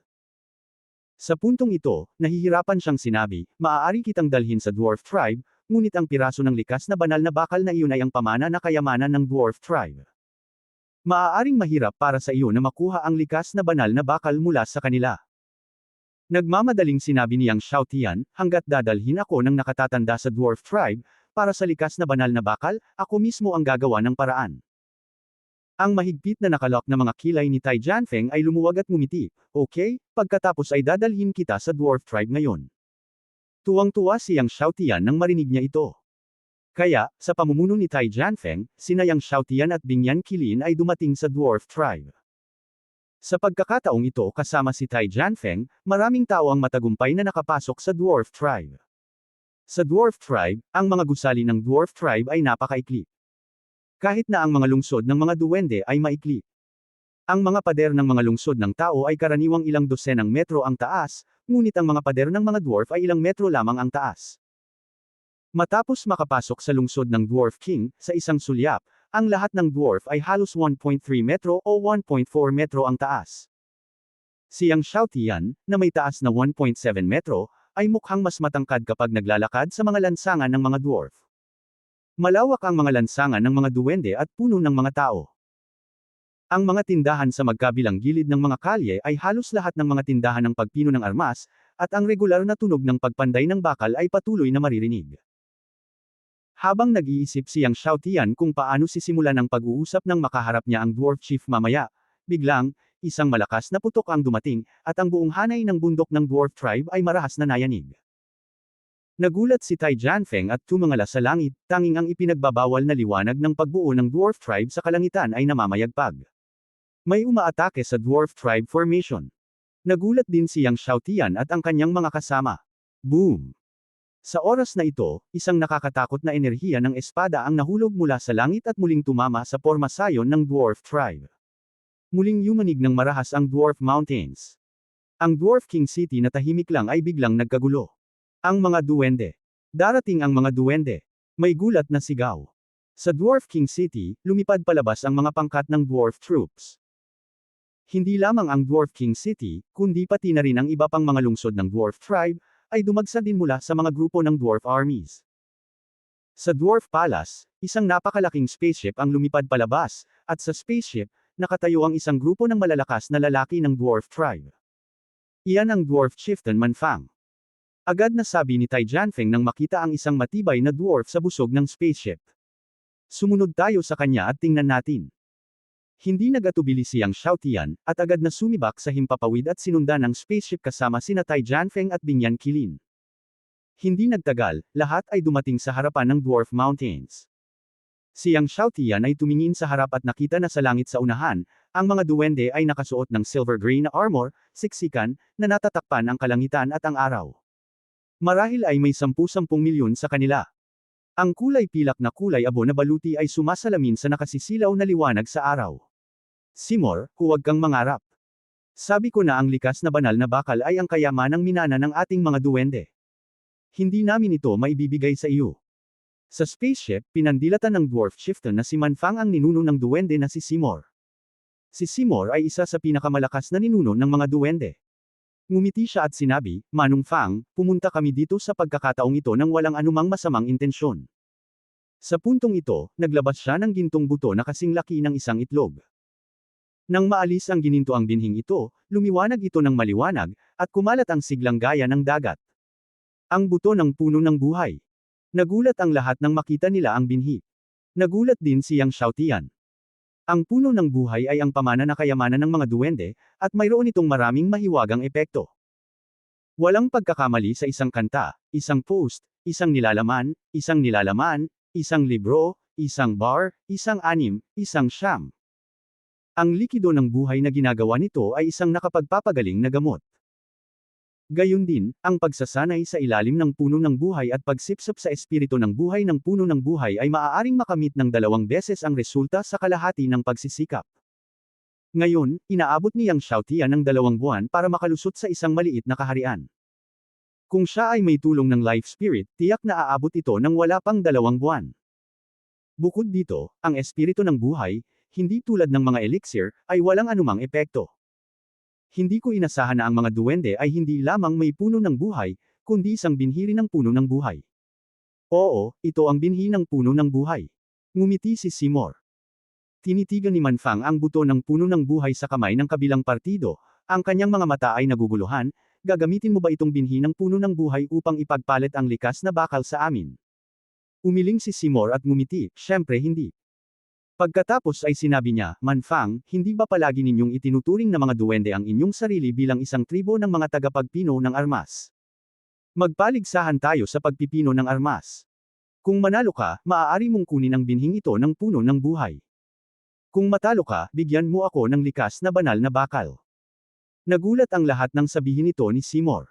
Sa puntong ito, nahihirapan siyang sinabi, maaari kitang dalhin sa Dwarf Tribe, ngunit ang piraso ng likas na banal na bakal na iyon ay ang pamana na kayamanan ng Dwarf Tribe. Maaaring mahirap para sa iyo na makuha ang likas na banal na bakal mula sa kanila. Nagmamadaling sinabi ni Yang Xiaotian, hanggat dadalhin ako ng nakatatanda sa Dwarf Tribe, para sa likas na banal na bakal, ako mismo ang gagawa ng paraan. Ang mahigpit na nakalok na mga kilay ni Tai Jianfeng ay lumuwag at ngumiti. Okay, pagkatapos ay dadalhin kita sa Dwarf Tribe ngayon. Tuwang-tuwa si Yang Xiaotian nang marinig niya ito. Kaya, sa pamumuno ni Tai Jianfeng, sina Yang Xiaotian at Bingyan Qilin ay dumating sa Dwarf Tribe. Sa pagkakataong ito kasama si Tai Jianfeng, maraming tao ang matagumpay na nakapasok sa Dwarf Tribe. Sa Dwarf Tribe, ang mga gusali ng Dwarf Tribe ay napakaikli. Kahit na ang mga lungsod ng mga duwende ay maikli. Ang mga pader ng mga lungsod ng tao ay karaniwang ilang dosenang metro ang taas, ngunit ang mga pader ng mga dwarf ay ilang metro lamang ang taas. Matapos makapasok sa lungsod ng Dwarf King, sa isang sulyap, ang lahat ng dwarf ay halos 1.3 metro o 1.4 metro ang taas. Si Yang Xiaotian, na may taas na 1.7 metro, ay mukhang mas matangkad kapag naglalakad sa mga lansangan ng mga dwarf. Malawak ang mga lansangan ng mga duwende at puno ng mga tao. Ang mga tindahan sa magkabilang gilid ng mga kalye ay halos lahat ng mga tindahan ng pagpino ng armas, at ang regular na tunog ng pagpanday ng bakal ay patuloy na maririnig. Habang nag-iisip si Yang Xiaotian kung paano sisimulan ang pag-uusap nang makaharap niya ang dwarf chief mamaya, biglang, isang malakas na putok ang dumating, at ang buong hanay ng bundok ng Dwarf Tribe ay marahas na nayanig. Nagulat si Tai Jianfeng at tumingala sa langit, tanging ang ipinagbabawal na liwanag ng pagbuo ng Dwarf Tribe sa kalangitan ay namamayagpag. May umaatake sa Dwarf Tribe formation. Nagulat din si Yang Xiaotian at ang kanyang mga kasama. Boom! Sa oras na ito, isang nakakatakot na enerhiya ng espada ang nahulog mula sa langit at muling tumama sa pormasayon ng Dwarf Tribe. Muling yumanig ng marahas ang Dwarf Mountains. Ang Dwarf King City na tahimik lang ay biglang nagkagulo. Ang mga duwende. Darating ang mga duwende. May gulat na sigaw. Sa Dwarf King City, lumipad palabas ang mga pangkat ng dwarf troops. Hindi lamang ang Dwarf King City, kundi pati na rin ang iba pang mga lungsod ng Dwarf Tribe, ay dumagsa din mula sa mga grupo ng dwarf armies. Sa Dwarf Palace, isang napakalaking spaceship ang lumipad palabas, at sa spaceship, nakatayo ang isang grupo ng malalakas na lalaki ng Dwarf Tribe. Iyan ang Dwarf Chieftain Manfang. Agad na sabi ni Tai Jianfeng nang makita ang isang matibay na dwarf sa busog ng spaceship. Sumunod tayo sa kanya at tingnan natin. Hindi nagatubili si Yang Xiaotian, at agad na sumibak sa himpapawid at sinundan ang spaceship kasama sina Tai Jianfeng at Bingyan Qilin. Hindi nagtagal, lahat ay dumating sa harapan ng Dwarf Mountains. Si Yang Xiaotian ay tumingin sa harap at nakita na sa langit sa unahan, ang mga duwende ay nakasuot ng silver gray na armor, siksikan, na natatakpan ang kalangitan at ang araw. Marahil ay may 10 milyon sa kanila. Ang kulay pilak na kulay abo na baluti ay sumasalamin sa nakasisilaw na liwanag sa araw. Simor, huwag kang mangarap. Sabi ko na ang likas na banal na bakal ay ang kayamanang minana ng ating mga duwende. Hindi namin ito maibibigay sa iyo. Sa spaceship, pinandilatan ng dwarf chieftain na si Manfang ang ninuno ng duwende na si Simor. Si Simor ay isa sa pinakamalakas na ninuno ng mga duwende. Ngumiti siya at sinabi, Manong Fang, pumunta kami dito sa pagkakataong ito nang walang anumang masamang intensyon. Sa puntong ito, naglabas siya ng gintong buto na kasing laki ng isang itlog. Nang maalis ang ginintoang binhing ito, lumiwanag ito ng maliwanag, at kumalat ang siglang gaya ng dagat. Ang buto ng puno ng buhay. Nagulat ang lahat nang makita nila ang binhi. Nagulat din si Yang Xiaotian. Ang puno ng buhay ay ang pamana na kayamanan ng mga duwende, at mayroon itong maraming mahiwagang epekto. Walang pagkakamali sa isang kanta, isang post, isang nilalaman, isang libro, isang bar, isang anim, isang siyam. Ang likido ng buhay na ginagawa nito ay isang nakapagpapagaling na gamot. Gayon din, ang pagsasanay sa ilalim ng puno ng buhay at pagsipsop sa espiritu ng buhay ng puno ng buhay ay maaaring makamit ng 2 beses ang resulta sa kalahati ng pagsisikap. Ngayon, inaabot ni Yang Xiaotian ng 2 buwan para makalusot sa isang maliit na kaharian. Kung siya ay may tulong ng life spirit, tiyak na aabot ito ng wala pang 2 buwan. Bukod dito, ang espiritu ng buhay, hindi tulad ng mga elixir, ay walang anumang epekto. Hindi ko inasahan na ang mga duwende ay hindi lamang may puno ng buhay, kundi isang binhi rin ng puno ng buhay. Oo, ito ang binhi ng puno ng buhay. Ngumiti si Seymour. Tinitigan ni Manfang ang buto ng puno ng buhay sa kamay ng kabilang partido, ang kanyang mga mata ay naguguluhan, gagamitin mo ba itong binhi ng puno ng buhay upang ipagpalit ang likas na bakal sa amin? Umiling si Seymour at ngumiti, syempre hindi. Pagkatapos ay sinabi niya, Manfang, hindi ba palagi ninyong itinuturing na mga duwende ang inyong sarili bilang isang tribo ng mga tagapagpino ng armas? Magpaligsahan tayo sa pagpipino ng armas. Kung manalo ka, maaari mong kunin ang binhing ito ng puno ng buhay. Kung matalo ka, bigyan mo ako ng likas na banal na bakal. Nagulat ang lahat nang sabihin ito ni Seymour.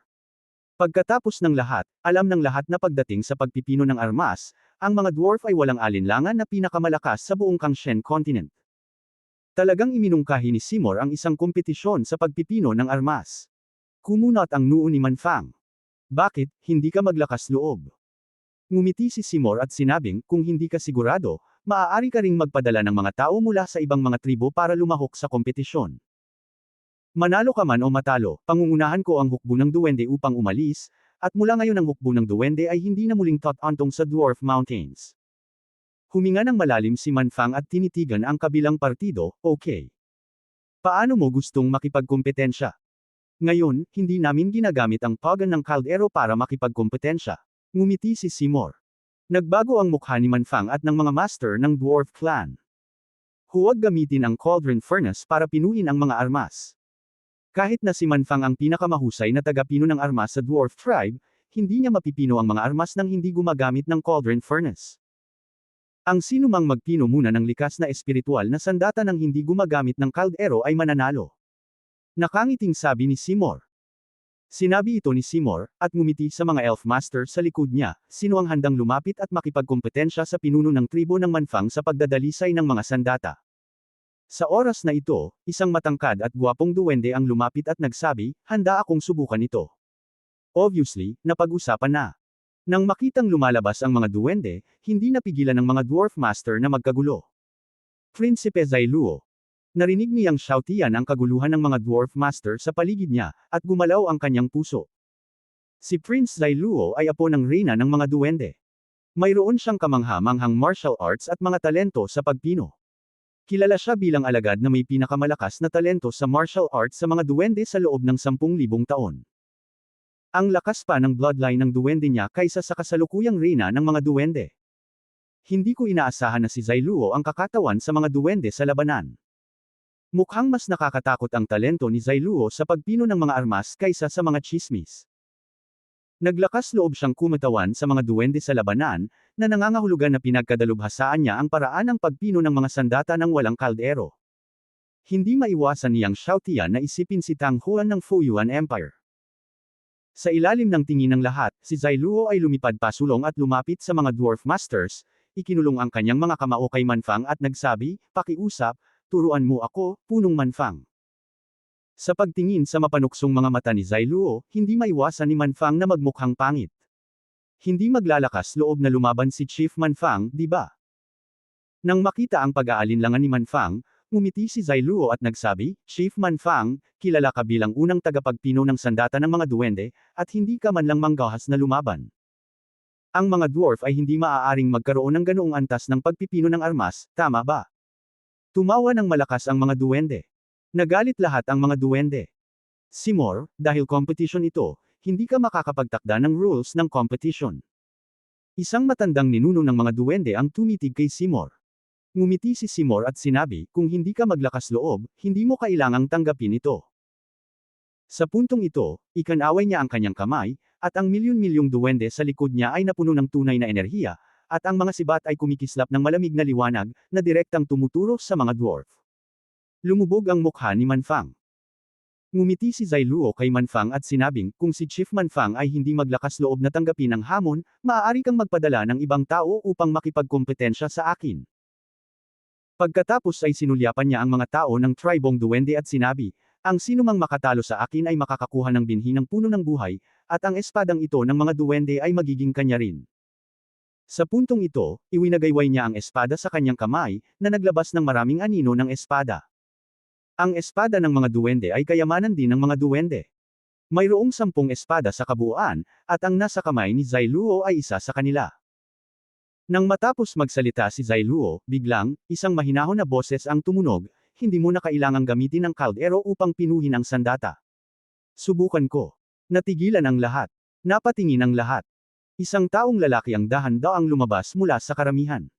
Pagkatapos ng lahat, alam ng lahat na pagdating sa pagpipino ng armas, ang mga dwarf ay walang alinlangan na pinakamalakas sa buong Kangshen continent. Talagang iminungkahi ni Seymour ang isang kompetisyon sa pagpipino ng armas. Kumunot ang noo ni Manfang. Bakit, hindi ka maglakas loob? Ngumiti si Seymour at sinabing, kung hindi ka sigurado, maaari ka ring magpadala ng mga tao mula sa ibang mga tribo para lumahok sa kompetisyon. Manalo ka man o matalo, pangungunahan ko ang hukbo ng duwende upang umalis, at mula ngayon ang hukbo ng duwende ay hindi na muling totantong sa Dwarf Mountains. Huminga ng malalim si Manfang at tinitigan ang kabilang partido, okay. Paano mo gustong makipagkompetensya? Ngayon, hindi namin ginagamit ang pagan ng kaldero para makipagkompetensya. Ngumiti si Seymour. Nagbago ang mukha ni Manfang at ng mga master ng Dwarf Clan. Huwag gamitin ang cauldron furnace para pinuin ang mga armas. Kahit na si Manfang ang pinakamahusay na tagapino ng armas sa Dwarf Tribe, hindi niya mapipino ang mga armas nang hindi gumagamit ng cauldron furnace. Ang sinumang magpino muna ng likas na espiritual na sandata nang hindi gumagamit ng kaldero ay mananalo. Nakangiting sabi ni Seymour. Sinabi ito ni Seymour, at ngumiti sa mga elf master sa likod niya, sino ang handang lumapit at makipagkompetensya sa pinuno ng tribo ng Manfang sa pagdadalisay ng mga sandata. Sa oras na ito, isang matangkad at gwapong duwende ang lumapit at nagsabi, handa akong subukan ito. Obviously, napag-usapan na. Nang makitang lumalabas ang mga duwende, hindi napigilan ng mga dwarf master na magkagulo. Prinsipe Zailuo. Narinig ni Yang Xiaotian ang kaguluhan ng mga dwarf master sa paligid niya, at gumalaw ang kanyang puso. Si Prince Zailuo ay apo ng reyna ng mga duwende. Mayroon siyang kamangha-manghang martial arts at mga talento sa pagpino. Kilala siya bilang alagad na may pinakamalakas na talento sa martial arts sa mga duwende sa loob ng 10,000 taon. Ang lakas pa ng bloodline ng duwende niya kaysa sa kasalukuyang reyna ng mga duwende. Hindi ko inaasahan na si Zailuo ang kakatawan sa mga duwende sa labanan. Mukhang mas nakakatakot ang talento ni Zailuo sa pagpino ng mga armas kaysa sa mga chismis. Naglakas loob siyang kumatawan sa mga duwende sa labanan, na nangangahulugan na pinagkadalubhasaan niya ang paraan ng pagpino ng mga sandata ng walang kaldero. Hindi maiwasan ni Yang Xiaotian na isipin si Tang Huan ng Fuyuan Empire. Sa ilalim ng tingin ng lahat, si Zailuo ay lumipad pasulong at lumapit sa mga dwarf masters, ikinulong ang kanyang mga kamao kay Manfang at nagsabi, pakiusap, turuan mo ako, punong Manfang. Sa pagtingin sa mapanuksong mga mata ni Zailuo, hindi maiwasan ni Manfang na magmukhang pangit. Hindi maglalakas loob na lumaban si Chief Manfang, di ba? Nang makita ang pag-aalinlangan ni Manfang, ngumiti si Zailuo at nagsabi, Chief Manfang, kilala ka bilang unang tagapagpino ng sandata ng mga duwende, at hindi ka man lang manggahas na lumaban. Ang mga dwarf ay hindi maaaring magkaroon ng ganoong antas ng pagpipino ng armas, tama ba? Tumawa ng malakas ang mga duwende. Nagalit lahat ang mga duwende. Seymour, dahil competition ito, hindi ka makakapagtakda ng rules ng competition. Isang matandang ninuno ng mga duwende ang tumitig kay Seymour. Ngumiti si Seymour at sinabi, kung hindi ka maglakas loob, hindi mo kailangang tanggapin ito. Sa puntong ito, ikanaway niya ang kanyang kamay, at ang milyon-milyong duwende sa likod niya ay napuno ng tunay na enerhiya, at ang mga sibat ay kumikislap ng malamig na liwanag, na direktang tumuturo sa mga dwarf. Lumubog ang mukha ni Manfang. Ngumiti si Zailuo kay Manfang at sinabing, kung si Chief Manfang ay hindi maglakas loob na tanggapin ang hamon, maaari kang magpadala ng ibang tao upang makipagkompetensya sa akin. Pagkatapos ay sinulyapan niya ang mga tao ng tribong duwende at sinabi, ang sinumang makatalo sa akin ay makakakuha ng binhi ng puno ng buhay, at ang espadang ito ng mga duwende ay magiging kanya rin. Sa puntong ito, iwinagayway niya ang espada sa kanyang kamay, na naglabas ng maraming anino ng espada. Ang espada ng mga duwende ay kayamanan din ng mga duwende. Mayroong 10 espada sa kabuuan, at ang nasa kamay ni Zailuo ay isa sa kanila. Nang matapos magsalita si Zailuo, biglang, isang mahinahon na boses ang tumunog, hindi mo na kailangang gamitin ang kaldero upang pinuhin ang sandata. Subukan ko. Natigilan ang lahat. Napatingin ang lahat. Isang taong lalaki ang dahan-daang lumabas mula sa karamihan.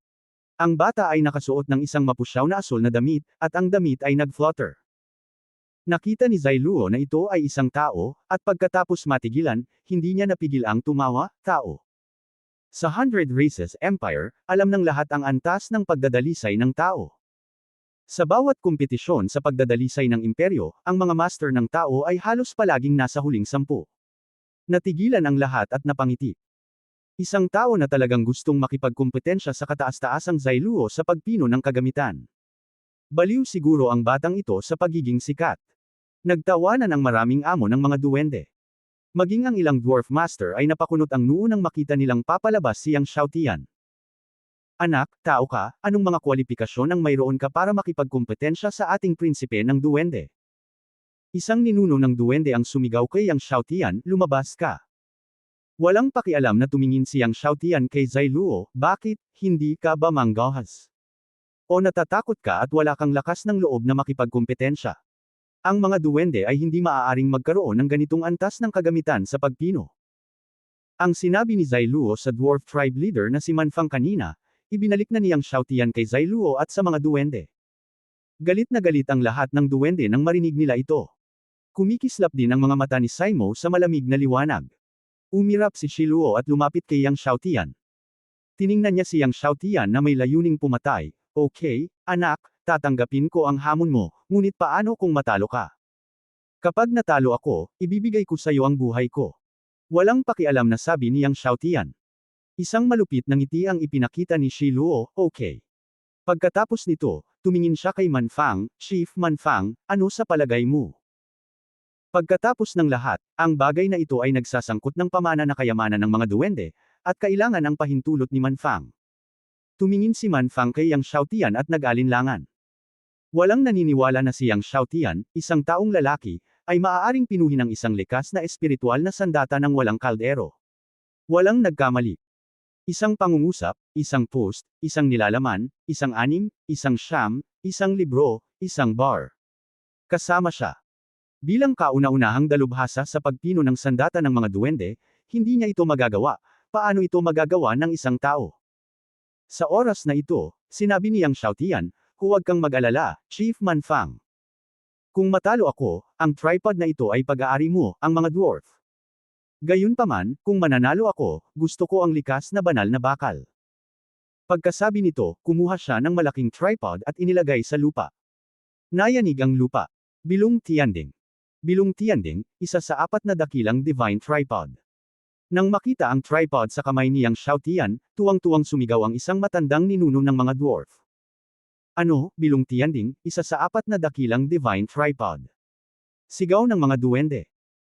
Ang bata ay nakasuot ng isang mapusyaw na asul na damit, at ang damit ay nag-flutter. Nakita ni Zailuo na ito ay isang tao, at pagkatapos matigilan, hindi niya napigil ang tumawa, tao. Sa Hundred Races Empire, alam ng lahat ang antas ng pagdadalisay ng tao. Sa bawat kompetisyon sa pagdadalisay ng imperyo, ang mga master ng tao ay halos palaging nasa huling 10. Natigilan ang lahat at napangiti. Isang tao na talagang gustong makipagkompetensya sa kataas-taasang Zailuo sa pagpino ng kagamitan. Baliw siguro ang batang ito sa pagiging sikat. Nagtawanan ang maraming amo ng mga duwende. Maging ang ilang dwarf master ay napakunot ang noo nang makita nilang papalabas siyang Xiaotian. Anak, tao ka, anong mga kwalifikasyon ang mayroon ka para makipagkompetensya sa ating prinsipe ng duwende? Isang ninuno ng duwende ang sumigaw kay Yang Xiaotian, lumabas ka. Walang pakialam na tumingin siyang Xiaotian kay Zailuo, bakit, hindi ka ba manggahas? O natatakot ka at wala kang lakas ng loob na makipagkompetensya? Ang mga duwende ay hindi maaaring magkaroon ng ganitong antas ng kagamitan sa pagpino. Ang sinabi ni Zailuo sa dwarf tribe leader na si Manfang kanina, ibinalik na niyang Xiaotian kay Zailuo at sa mga duwende. Galit na galit ang lahat ng duwende nang marinig nila ito. Kumikislap din ang mga mata ni Saimo sa malamig na liwanag. Umirap si Shiluo at lumapit kay Yang Xiaotian. Tiningnan niya si Yang Xiaotian na may layuning pumatay. Okay, anak, tatanggapin ko ang hamon mo, ngunit paano kung matalo ka? Kapag natalo ako, ibibigay ko sa iyo ang buhay ko. Walang pakialam na sabi ni Yang Xiaotian. Isang malupit na ngiti ang ipinakita ni Shiluo, okay. Pagkatapos nito, tumingin siya kay Manfang, Chief Manfang, ano sa palagay mo? Pagkatapos ng lahat, ang bagay na ito ay nagsasangkot ng pamana na kayamanan ng mga duwende, at kailangan ang pahintulot ni Manfang. Tumingin si Manfang kay Yang Xiaotian at nag-alinlangan. Walang naniniwala na si Yang Xiaotian, isang taong lalaki, ay maaaring pinuhin ng isang likas na espiritual na sandata ng walang kaldero. Walang nagkamali. Isang pangungusap, isang post, isang nilalaman, isang anim, isang siyam, isang libro, isang bar. Kasama siya. Bilang kauna-unahang dalubhasa sa pagpino ng sandata ng mga duwende, hindi niya ito magagawa. Paano ito magagawa ng isang tao? Sa oras na ito, sinabi ni Yang Xiaotian, huwag kang mag-alala, Chief Manfang. Kung matalo ako, ang tripod na ito ay pag-aari mo, ang mga dwarf. Gayunpaman, kung mananalo ako, gusto ko ang likas na banal na bakal. Pagkasabi nito, kumuha siya ng malaking tripod at inilagay sa lupa. Nayanig ang lupa. Bilong Tianding. Bilong Tianding, isa sa 4 na dakilang divine tripod. Nang makita ang tripod sa kamay ni Yang Xiaotian, tuwang-tuwang sumigaw ang isang matandang ninuno ng mga dwarf. Ano, Bilong Tianding, isa sa 4 na dakilang divine tripod. Sigaw ng mga duwende.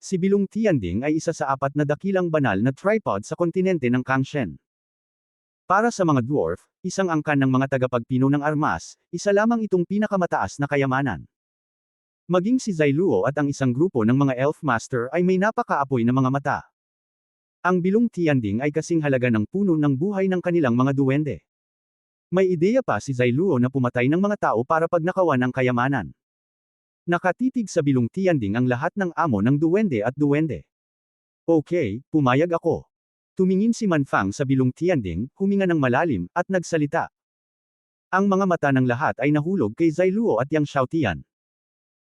Si Bilong Tianding ay isa sa 4 na dakilang banal na tripod sa kontinente ng Kangshen. Para sa mga dwarf, isang angkan ng mga tagapagpino ng armas, isa lamang itong pinakamataas na kayamanan. Maging si Zailuo at ang isang grupo ng mga elf master ay may napakaapoy na mga mata. Ang Bilong Tianding ay kasing halaga ng puno ng buhay ng kanilang mga duwende. May ideya pa si Zailuo na pumatay ng mga tao para pagnakawan ang kayamanan. Nakatitig sa Bilong Tianding ang lahat ng amo ng duwende at duwende. Okay, pumayag ako. Tumingin si Manfang sa Bilong Tianding, huminga ng malalim, at nagsalita. Ang mga mata ng lahat ay nahulog kay Zailuo at Yang Xiaotian.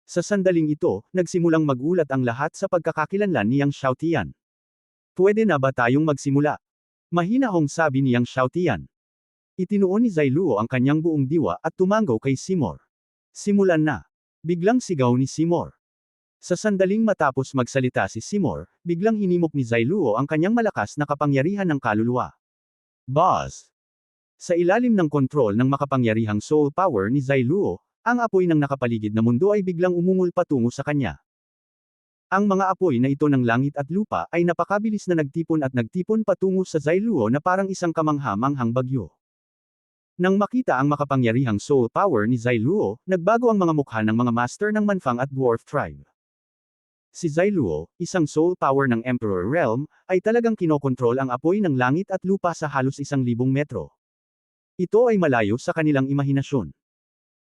Sa sandaling ito, nagsimulang magulat ang lahat sa pagkakakilanlan ni Yang Xiaotian. Pwede na ba tayong magsimula? Mahinahong sabi ni Yang Xiaotian. Itinuon ni Zailuo ang kanyang buong diwa at tumanggo kay Seymour. Simulan na. Biglang sigaw ni Seymour. Sa sandaling matapos magsalita si Seymour, biglang hinimok ni Zailuo ang kanyang malakas na kapangyarihan ng kaluluwa. Buzz! Sa ilalim ng kontrol ng makapangyarihang soul power ni Zailuo, ang apoy ng nakapaligid na mundo ay biglang umungol patungo sa kanya. Ang mga apoy na ito ng langit at lupa ay napakabilis na nagtipon patungo sa Zailuo na parang isang kamangha-manghang bagyo. Nang makita ang makapangyarihang soul power ni Zailuo, nagbago ang mga mukha ng mga master ng Manfang at Dwarf Tribe. Si Zailuo, isang soul power ng Emperor Realm, ay talagang kinokontrol ang apoy ng langit at lupa sa halos 1,000 metro. Ito ay malayo sa kanilang imahinasyon.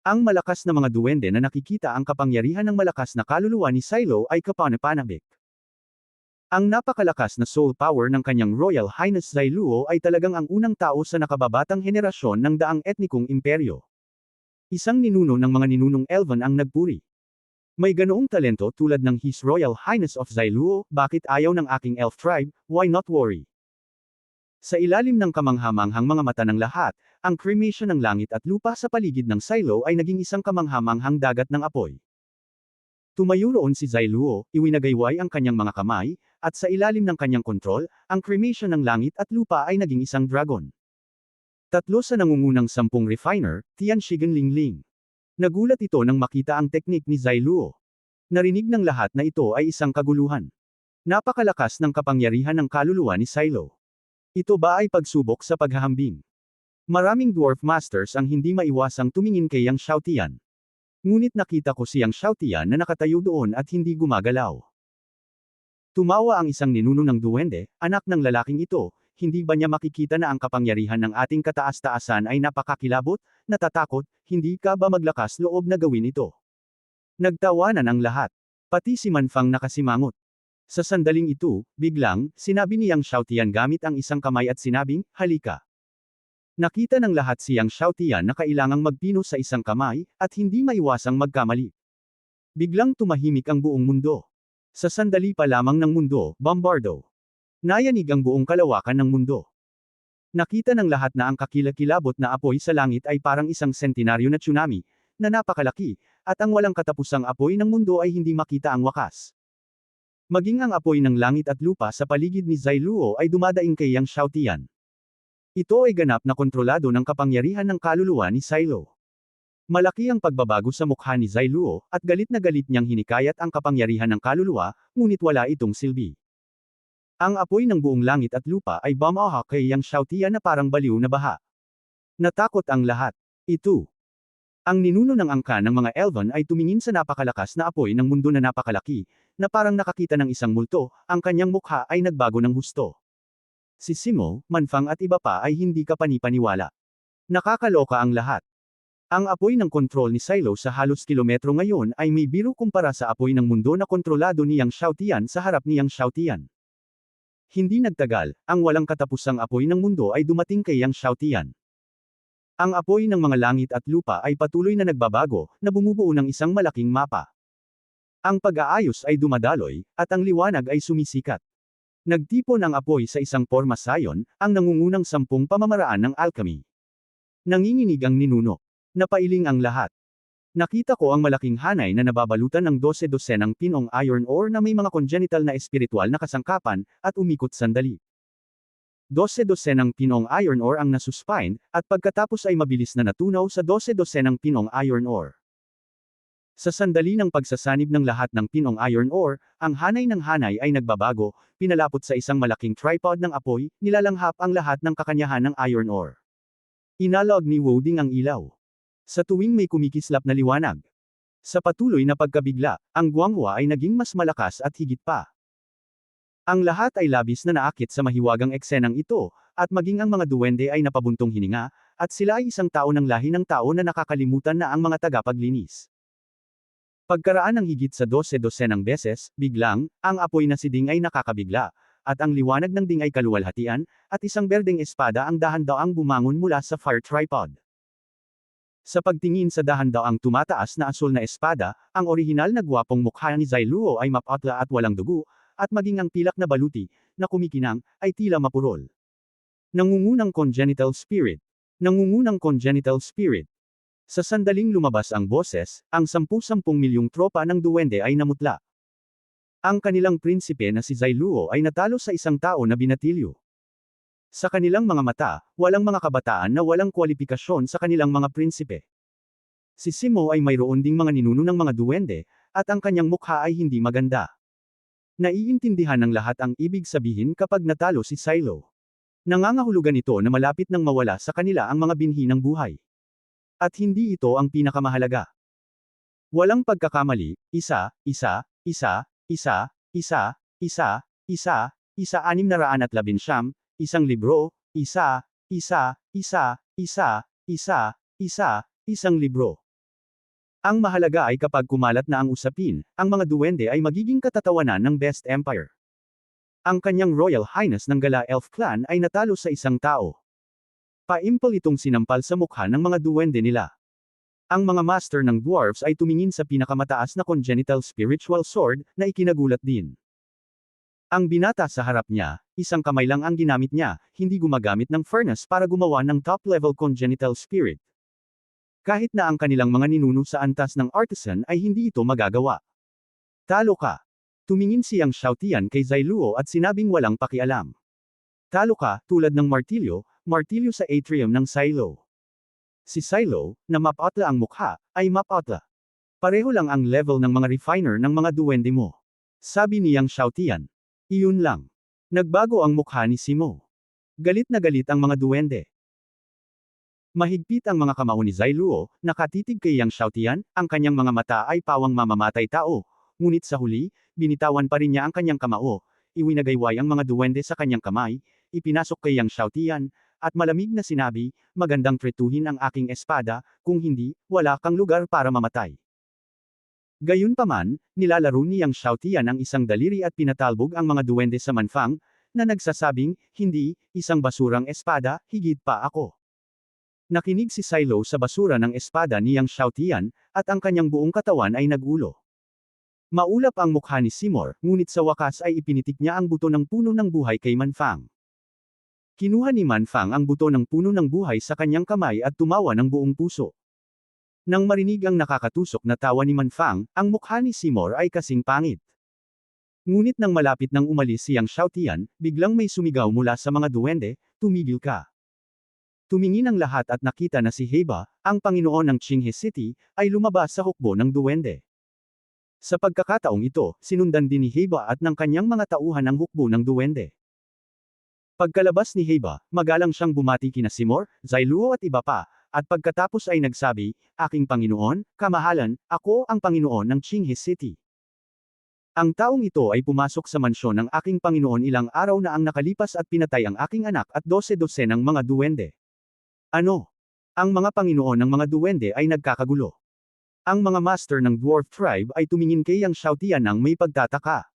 Ang malakas na mga duwende na nakikita ang kapangyarihan ng malakas na kaluluwa ni Silo ay kapanapanabik. Ang napakalakas na soul power ng kanyang Royal Highness Zailuo ay talagang ang unang tao sa nakababatang henerasyon ng daang etnikong imperyo. Isang ninuno ng mga ninunong Elven ang nagpuri. May ganoong talento tulad ng His Royal Highness of Zailuo, bakit ayaw ng aking elf tribe, why not worry? Sa ilalim ng kamangha-manghang mga mata ng lahat, ang cremation ng langit at lupa sa paligid ng Silo ay naging isang kamangha-manghang dagat ng apoy. Tumayo roon si Zailuo, iwinagayway ang kanyang mga kamay, at sa ilalim ng kanyang kontrol, ang cremation ng langit at lupa ay naging isang dragon. Tatlo sa nangungunang 10 refiner, Tian Shigen Lingling. Nagulat ito nang makita ang teknik ni Zailuo. Narinig ng lahat na ito ay isang kaguluhan. Napakalakas ng kapangyarihan ng kaluluwa ni Silo. Ito ba ay pagsubok sa paghahambing? Maraming dwarf masters ang hindi maiwasang tumingin kay Yang Xiaotian. Ngunit nakita ko si Yang Xiaotian na nakatayo doon at hindi gumagalaw. Tumawa ang isang ninuno ng duwende, anak ng lalaking ito, hindi ba niya makikita na ang kapangyarihan ng ating kataas-taasan ay napakakilabot, natatakot, hindi ka ba maglakas loob na gawin ito? Nagtawanan ang lahat. Pati si Manfang nakasimangot. Sa sandaling ito, biglang, sinabi ni Yang Xiaotian gamit ang isang kamay at sinabing, halika. Nakita ng lahat si Yang Xiaotian na kailangang magpino sa isang kamay, at hindi maiwasang magkamali. Biglang tumahimik ang buong mundo. Sa sandali pa lamang ng mundo, bombardo. Nayanig ang buong kalawakan ng mundo. Nakita ng lahat na ang kakilakilabot na apoy sa langit ay parang isang sentinaryo na tsunami, na napakalaki, at ang walang katapusang apoy ng mundo ay hindi makita ang wakas. Maging ang apoy ng langit at lupa sa paligid ni Zailuo ay dumadaing kay Yang Xiaotian. Ito ay ganap na kontrolado ng kapangyarihan ng kaluluwa ni Silo. Malaki ang pagbabago sa mukha ni Zailuo, at galit na galit niyang hinikayat ang kapangyarihan ng kaluluwa, ngunit wala itong silbi. Ang apoy ng buong langit at lupa ay bumaha kay Yang Xiaotian na parang baliw na baha. Natakot ang lahat. Ito. Ang ninuno ng angkan ng mga Elven ay tumingin sa napakalakas na apoy ng mundo na napakalaki, na parang nakakita ng isang multo, ang kanyang mukha ay nagbago ng husto. Si Simo, Manfang at iba pa ay hindi kapanipaniwala. Nakakaloka ang lahat. Ang apoy ng kontrol ni Silo sa halos kilometro ngayon ay may biro kumpara sa apoy ng mundo na kontrolado ni Yang Xiaotian sa harap ni Yang Xiaotian. Hindi nagtagal, ang walang katapusang apoy ng mundo ay dumating kay Yang Xiaotian. Ang apoy ng mga langit at lupa ay patuloy na nagbabago, na bumubuo ng isang malaking mapa. Ang pag-aayos ay dumadaloy, at ang liwanag ay sumisikat. Nagtipon ang apoy sa isang porma sayon, ang nangungunang 10 pamamaraan ng alchemy. Nanginginig ang ninuno. Napailing ang lahat. Nakita ko ang malaking hanay na nababalutan ng 12-dosenang pinong iron ore na may mga congenital na espiritual na kasangkapan, at umikot sandali. 12-dosenang pinong iron ore ang nasuspine, at pagkatapos ay mabilis na natunaw sa 12-dosenang pinong iron ore. Sa sandali ng pagsasanib ng lahat ng pinong iron ore, ang hanay ng hanay ay nagbabago, pinalapot sa isang malaking tripod ng apoy, nilalanghap ang lahat ng kakanyahan ng iron ore. Inalog ni Woding ang ilaw. Sa tuwing may kumikislap na liwanag. Sa patuloy na pagkabigla, ang Guanghua ay naging mas malakas at higit pa. Ang lahat ay labis na naakit sa mahiwagang eksenang ito, at maging ang mga duwende ay napabuntong hininga, at sila ay isang tao ng lahi ng tao na nakakalimutan na ang mga tagapaglinis. Pagkaraan ng higit sa 12-dosenang beses, biglang, ang apoy na si Ding ay nakakabigla, at ang liwanag ng Ding ay kaluwalhatian, at isang berdeng espada ang dahan-daang bumangon mula sa fire tripod. Sa pagtingin sa dahan-daang tumataas na asul na espada, ang orihinal na gwapong mukha ni Zailuo ay mapatla at walang dugo, at maging ang pilak na baluti, na kumikinang, ay tila mapurol. Nangungunang congenital spirit. Nangungunang congenital spirit. Sa sandaling lumabas ang boses, ang 10-10 milyong tropa ng duwende ay namutla. Ang kanilang prinsipe na si Zailuo ay natalo sa isang tao na binatilyo. Sa kanilang mga mata, walang mga kabataan na walang kwalipikasyon sa kanilang mga prinsipe. Si Simo ay mayroon ding mga ninuno ng mga duwende, at ang kanyang mukha ay hindi maganda. Naiintindihan ng lahat ang ibig sabihin kapag natalo si Silo. Nangangahulugan ito na malapit nang mawala sa kanila ang mga binhi ng buhay. At hindi ito ang pinakamahalaga. Walang pagkakamali, isa, 619, isang libro, isang libro. Ang mahalaga ay kapag kumalat na ang usapin, ang mga duwende ay magiging katatawanan ng Best Empire. Ang kanyang Royal Highness ng Gala Elf Clan ay natalo sa isang tao. Paimpal itong sinampal sa mukha ng mga duwende nila. Ang mga master ng dwarfs ay tumingin sa pinakamataas na congenital spiritual sword, na ikinagulat din. Ang binata sa harap niya, isang kamay lang ang ginamit niya, hindi gumagamit ng furnace para gumawa ng top-level congenital spirit. Kahit na ang kanilang mga ninuno sa antas ng artisan ay hindi ito magagawa. Talo ka. Tumingin siyang Xiaotian kay Zailuo at sinabing walang pakialam. Talo ka, tulad ng martilyo sa atrium ng Silo. Si Silo, na mapatla ang mukha, ay mapatla. Pareho lang ang level ng mga refiner ng mga duwende mo. Sabi niyang Xiaotian. Iyon lang. Nagbago ang mukha ni Simo. Galit na galit ang mga duwende. Mahigpit ang mga kamao ni Zailuo, nakatitig kay Yang Xiaotian, ang kanyang mga mata ay pawang mamamatay tao. Ngunit sa huli, binitawan pa rin niya ang kanyang kamao, iwinagayway ang mga duwende sa kanyang kamay, ipinasok kay Yang Xiaotian, at malamig na sinabi, magandang tretuhin ang aking espada, kung hindi, wala kang lugar para mamatay. Gayunpaman, nilalaro ni Yang Xiaotian ang isang daliri at pinatalbog ang mga duwende sa manfang, na nagsasabing, hindi, isang basurang espada, higit pa ako. Nakinig si Silo sa basura ng espada ni Yang Xiaotian, at ang kanyang buong katawan ay nagulo. Maulap ang mukha ni Seymour, ngunit sa wakas ay ipinitik niya ang buto ng puno ng buhay kay Manfang. Kinuha ni Manfang ang buto ng puno ng buhay sa kanyang kamay at tumawa ng buong puso. Nang marinig ang nakakatusok na tawa ni Manfang, ang mukha ni Seymour ay kasing pangit. Ngunit nang malapit nang umalis si Yang Xiaotian, biglang may sumigaw mula sa mga duwende, tumigil ka. Tumingin ang lahat at nakita na si Heiba, ang Panginoon ng Qinghe City, ay lumabas sa hukbo ng duwende. Sa pagkakataong ito, sinundan din ni Heiba at ng kanyang mga tauhan ang hukbo ng duwende. Pagkalabas ni Heiba, magalang siyang bumati kina Seymour, Zailuo at iba pa, at pagkatapos ay nagsabi, aking Panginoon, kamahalan, ako ang Panginoon ng Qinghe City. Ang taong ito ay pumasok sa mansyon ng aking Panginoon ilang araw na ang nakalipas at pinatay ang aking anak at 12 ng mga duwende. Ano? Ang mga Panginoon ng mga duwende ay nagkakagulo. Ang mga master ng dwarf tribe ay tumingin kay Yang Xiaotian ng may pagtataka.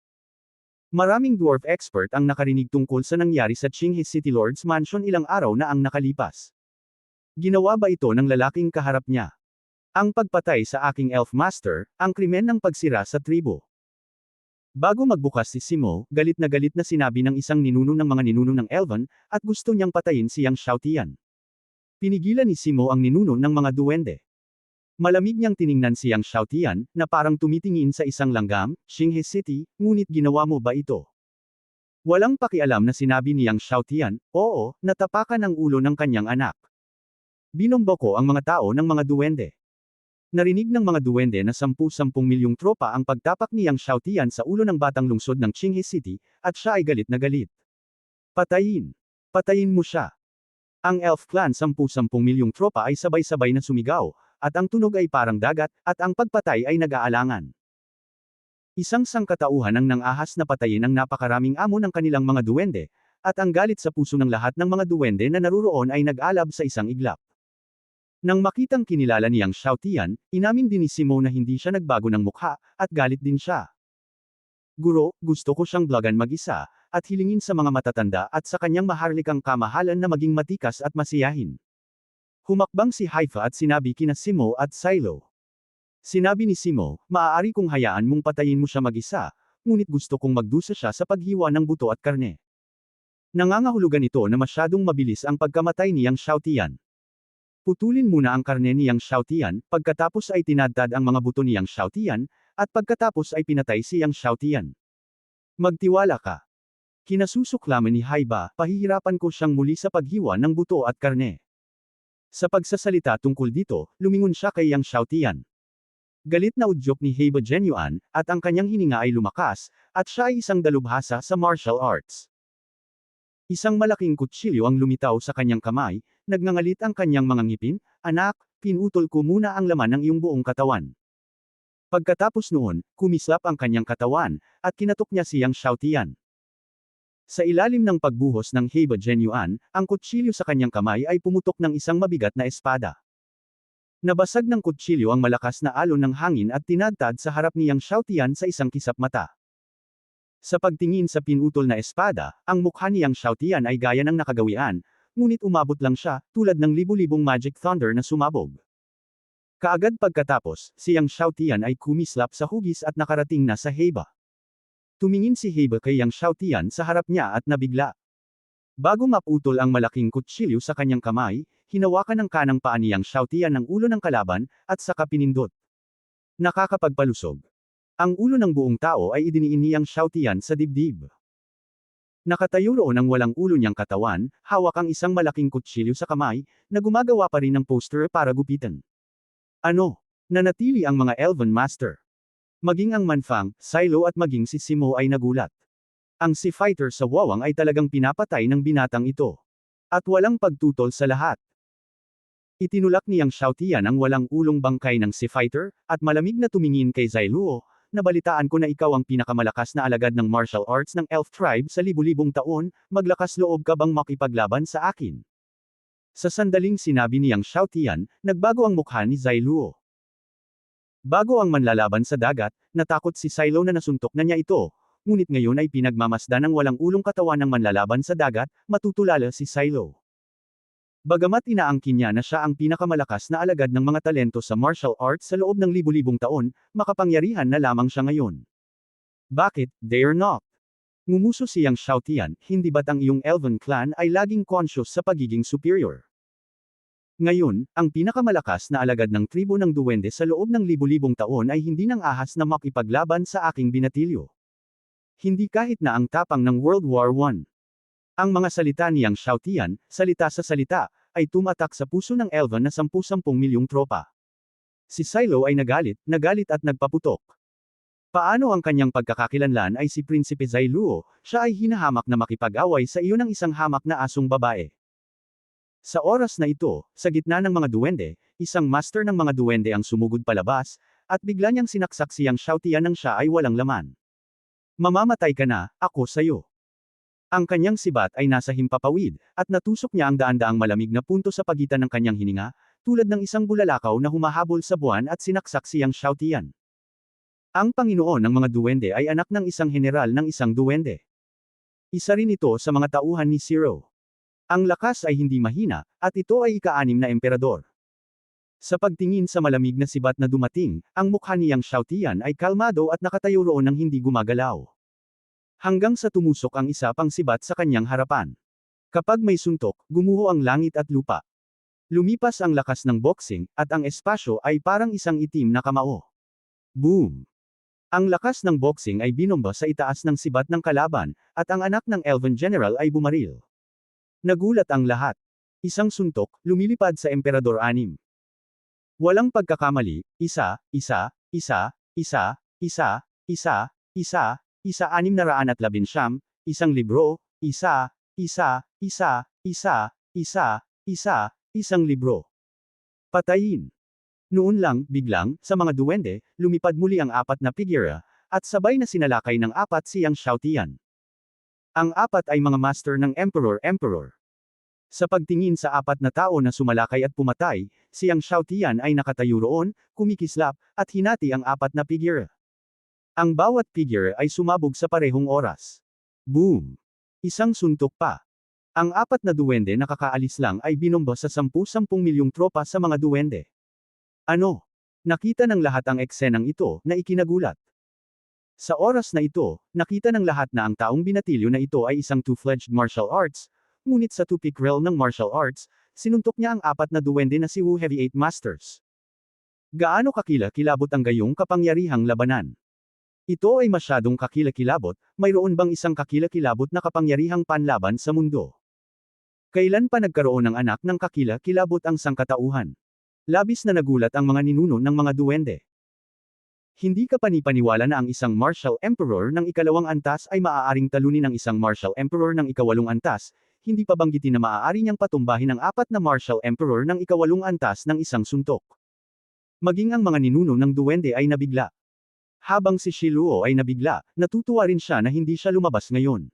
Maraming dwarf expert ang nakarinig tungkol sa nangyari sa Qinghe City Lord's Mansion ilang araw na ang nakalipas. Ginawa ba ito ng lalaking kaharap niya? Ang pagpatay sa aking elf master, ang krimen ng pagsira sa tribo. Bago magbukas si Simo, galit na sinabi ng isang ninuno ng mga ninuno ng Elven, at gusto niyang patayin si Yang Xiaotian. Pinigilan ni Simo ang ninuno ng mga duwende. Malamig niyang tiningnan si Yang Xiaotian, na parang tumitingin sa isang langgam, Qinghe City, ngunit ginawa mo ba ito? Walang pakialam na sinabi ni Yang Xiaotian, oo, natapakan ang ulo ng kanyang anak. Binombo ko ang mga tao ng mga duwende. Narinig ng mga duwende na 10-10 milyong tropa ang pagtapak ni Yang Xiaotian sa ulo ng batang lungsod ng Qinghe City, at siya ay galit na galit. Patayin! Patayin mo siya! Ang Elf Clan 10-10 milyong tropa ay sabay-sabay na sumigaw, at ang tunog ay parang dagat, at ang pagpatay ay nag-aalangan. Isang sangkatauhan ang nangahas na patayin ang napakaraming amo ng kanilang mga duwende, at ang galit sa puso ng lahat ng mga duwende na naruroon ay nag-alab sa isang iglap. Nang makitang kinilala ni Yang Xiaotian, inamin din ni Simo na hindi siya nagbago ng mukha, at galit din siya. Guro, gusto ko siyang blogan mag-isa, at hilingin sa mga matatanda at sa kanyang maharlikang kamahalan na maging matikas at masiyahin. Humakbang si Haifa at sinabi kina Simo at Silo. Sinabi ni Simo, maaari kong hayaan mong patayin mo siya mag-isa, ngunit gusto kong magdusa siya sa paghiwa ng buto at karne. Nangangahulugan ito na masyadong mabilis ang pagkamatay ni Yang Xiaotian. Putulin muna ang karne niyang Xiaotian, pagkatapos ay tinadtad ang mga buto niyang Xiaotian, at pagkatapos ay pinatay siyang Xiaotian. Magtiwala ka. Kinasusuklaman ni Haiba, pahihirapan ko siyang muli sa paghiwa ng buto at karne. Sa pagsasalita tungkol dito, lumingon siya kay Yang Xiaotian. Galit na udyok ni Haiba Genyuan, at ang kanyang hininga ay lumakas, at siya ay isang dalubhasa sa martial arts. Isang malaking kutsilyo ang lumitaw sa kanyang kamay, nagngangalit ang kanyang mga ngipin, "Anak, pinutol ko muna ang laman ng iyong buong katawan." Pagkatapos noon, kumislap ang kanyang katawan, at kinatok niya siyang Xiaotian. Sa ilalim ng pagbuhos ng Haiba Genyuan, ang kutsilyo sa kanyang kamay ay pumutok ng isang mabigat na espada. Nabasag ng kutsilyo ang malakas na alon ng hangin at tinadtad sa harap niyang Xiaotian sa isang kisap mata. Sa pagtingin sa pinutol na espada, ang mukha niyang Xiaotian ay gaya ng nakagawian, ngunit umabot lang siya, tulad ng libu-libong magic thunder na sumabog. Kaagad pagkatapos, siyang Xiaotian ay kumislap sa hugis at nakarating na sa Haiba. Tumingin si Haiba kay Yang Xiaotian sa harap niya at nabigla. Bago maputol ang malaking kutsilyo sa kanyang kamay, hinawakan ng kanang paa ni Yang Xiaotian ang ulo ng kalaban, at saka pinindot. Nakakapagpalusog. Ang ulo ng buong tao ay idiniin ni Yang Xiaotian sa dibdib. Nakatayo roon ang walang ulo niyang katawan, hawak ang isang malaking kutsilyo sa kamay, na gumagawa pa rin ng poster para gupitan. Ano? Nanatili ang mga Elven Master. Maging ang Manfang, Silo at maging si Simo ay nagulat. Ang si Fighter sa Wawang ay talagang pinapatay ng binatang ito. At walang pagtutol sa lahat. Itinulak ni Yang Xiaotian ang walang ulong bangkay ng si Fighter, at malamig na tumingin kay Zailuo, "Nabalitaan ko na ikaw ang pinakamalakas na alagad ng martial arts ng Elf Tribe sa libu-libong taon, maglakas loob ka bang makipaglaban sa akin?" Sa sandaling sinabi ni Yang Xiaotian, nagbago ang mukha ni Zailuo. Bago ang manlalaban sa dagat, natakot si Silo na nasuntok na niya ito, ngunit ngayon ay pinagmamasdan ng walang ulong katawan ng manlalaban sa dagat, matutulala si Silo. Bagamat inaangkin niya na siya ang pinakamalakas na alagad ng mga talento sa martial arts sa loob ng libu-libong taon, makapangyarihan na lamang siya ngayon. Bakit, dare not? Ngumuso siyang Xiaotian, hindi ba't ang iyong Elven clan ay laging conscious sa pagiging superior? Ngayon, ang pinakamalakas na alagad ng tribo ng duwende sa loob ng libu-libong taon ay hindi nang ahas na makipaglaban sa aking binatilyo. Hindi kahit na ang tapang ng World War I. Ang mga salita niyang Xiaotian, salita sa salita, ay tumatak sa puso ng Elven na 10 milyong tropa. Si Silo ay nagalit at nagpaputok. Paano ang kanyang pagkakakilanlan ay si Prinsipe Zailuo, siya ay hinahamak na makipag-away sa iyo ng isang hamak na asong babae. Sa oras na ito, sa gitna ng mga duwende, isang master ng mga duwende ang sumugod palabas, at bigla niyang sinaksak siyang Xiaotian nang siya ay walang laman. "Mamamatay ka na, ako sayo." Ang kanyang sibat ay nasa himpapawid, at natusok niya ang daan-daang malamig na punto sa pagitan ng kanyang hininga, tulad ng isang bulalakaw na humahabol sa buwan at sinaksak siyang Xiaotian. Ang Panginoon ng mga duwende ay anak ng isang general ng isang duwende. Isa rin ito sa mga tauhan ni Zero. Ang lakas ay hindi mahina, at ito ay ika-6 na emperador. Sa pagtingin sa malamig na sibat na dumating, ang mukha niyang Xiaotian ay kalmado at nakatayo roon ng hindi gumagalaw. Hanggang sa tumusok ang isa pang sibat sa kanyang harapan. Kapag may suntok, gumuho ang langit at lupa. Lumipas ang lakas ng boxing, at ang espasyo ay parang isang itim na kamao. Boom! Ang lakas ng boxing ay binomba sa itaas ng sibat ng kalaban, at ang anak ng Elven General ay bumaril. Nagulat ang lahat. Isang suntok, lumilipad sa Emperador 6. Walang pagkakamali, 611, isang libro, isang libro. Patayin. Noon lang, biglang, sa mga duwende, lumipad muli ang 4 na figura, at sabay na sinalakay ng 4 siyang Xiaotian. Ang 4 ay mga master ng Emperor. Sa pagtingin sa 4 na tao na sumalakay at pumatay, siyang Xiaotian ay nakatayo roon, kumikislap, at hinati ang 4 na figura. Ang bawat figure ay sumabog sa parehong oras. Boom! Isang suntok pa. Ang 4 na duwende na kakaalis lang ay binomba sa 10 milyong tropa sa mga duwende. Ano? Nakita ng lahat ang eksenang ito, na ikinagulat. Sa oras na ito, nakita ng lahat na ang taong binatilyo na ito ay isang two-fledged martial arts, ngunit sa two-peak realm ng martial arts, sinuntok niya ang 4 na duwende na si Wu Heavy 8 Masters. Gaano kakila-kilabot ang gayong kapangyarihang labanan? Ito ay masyadong kakila-kilabot, mayroon bang isang kakila-kilabot na kapangyarihang panlaban sa mundo? Kailan pa nagkaroon ng anak ng kakila-kilabot ang sangkatauhan? Labis na nagulat ang mga ninuno ng mga duwende. Hindi ka panipaniwala na ang isang Martial Emperor ng ikalawang antas ay maaaring talunin ng isang Martial Emperor ng ikawalong antas, hindi pa banggitin na maaari niyang patumbahin ang 4 na Martial Emperor ng ikawalong antas ng isang suntok. Maging ang mga ninuno ng duwende ay nabigla. Habang si Shiluo ay nabigla, natutuwa rin siya na hindi siya lumabas ngayon.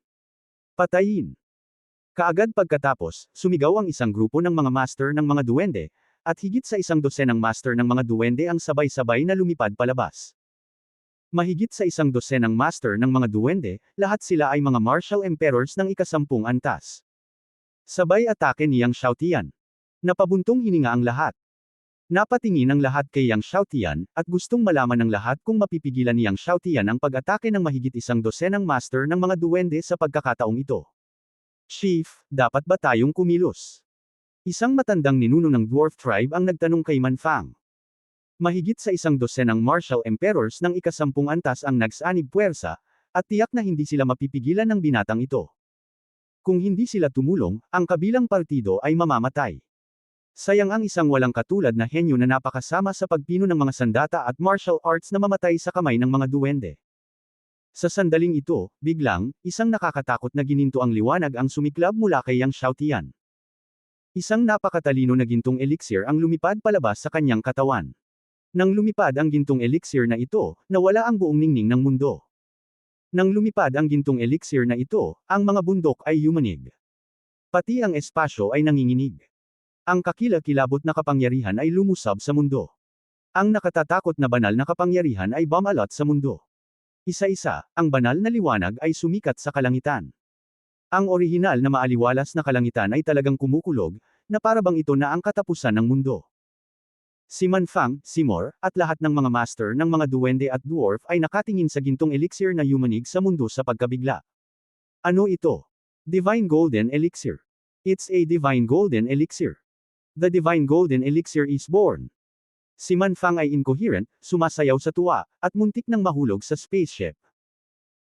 Patayin! Kaagad pagkatapos, sumigaw ang isang grupo ng mga master ng mga duwende, at higit sa 100 master ng mga duwende ang sabay-sabay na lumipad palabas. Mahigit sa 100 master ng mga duwende, lahat sila ay mga martial emperors ng ika-10 antas. Sabay atake ni Yang Xiaotian. Napabuntong hininga ang lahat. Napatingin ang lahat kay Yang Xiaotian, at gustong malaman ng lahat kung mapipigilan ni Yang Xiaotian ang pag-atake ng mahigit 100 master ng mga duwende sa pagkakataong ito. Chief, dapat ba tayong kumilos? Isang matandang ninuno ng dwarf tribe ang nagtanong kay Manfang. Mahigit sa 100 martial emperors ng ika-10 antas ang nagsanib puwersa, at tiyak na hindi sila mapipigilan ng binatang ito. Kung hindi sila tumulong, ang kabilang partido ay mamamatay. Sayang ang isang walang katulad na henyo na napakasama sa pagpino ng mga sandata at martial arts na mamatay sa kamay ng mga duwende. Sa sandaling ito, biglang, isang nakakatakot na gininto ang liwanag ang sumiklab mula kay Yang Xiaotian. Isang napakatalino na gintong elixir ang lumipad palabas sa kanyang katawan. Nang lumipad ang gintong elixir na ito, nawala ang buong ningning ng mundo. Nang lumipad ang gintong elixir na ito, ang mga bundok ay yumanig. Pati ang espasyo ay nanginginig. Ang kakila-kilabot na kapangyarihan ay lumusab sa mundo. Ang nakatatakot na banal na kapangyarihan ay bumalot sa mundo. Isa-isa, ang banal na liwanag ay sumikat sa kalangitan. Ang orihinal na maaliwalas na kalangitan ay talagang kumukulog, na parabang ito na ang katapusan ng mundo. Si Manfang, Seymour, at lahat ng mga master ng mga duwende at dwarf ay nakatingin sa gintong elixir na yumanig sa mundo sa pagkabigla. Ano ito? Divine Golden Elixir. It's a Divine Golden Elixir. The Divine Golden Elixir is born. Si Manfang ay incoherent, sumasayaw sa tuwa, at muntik nang mahulog sa spaceship.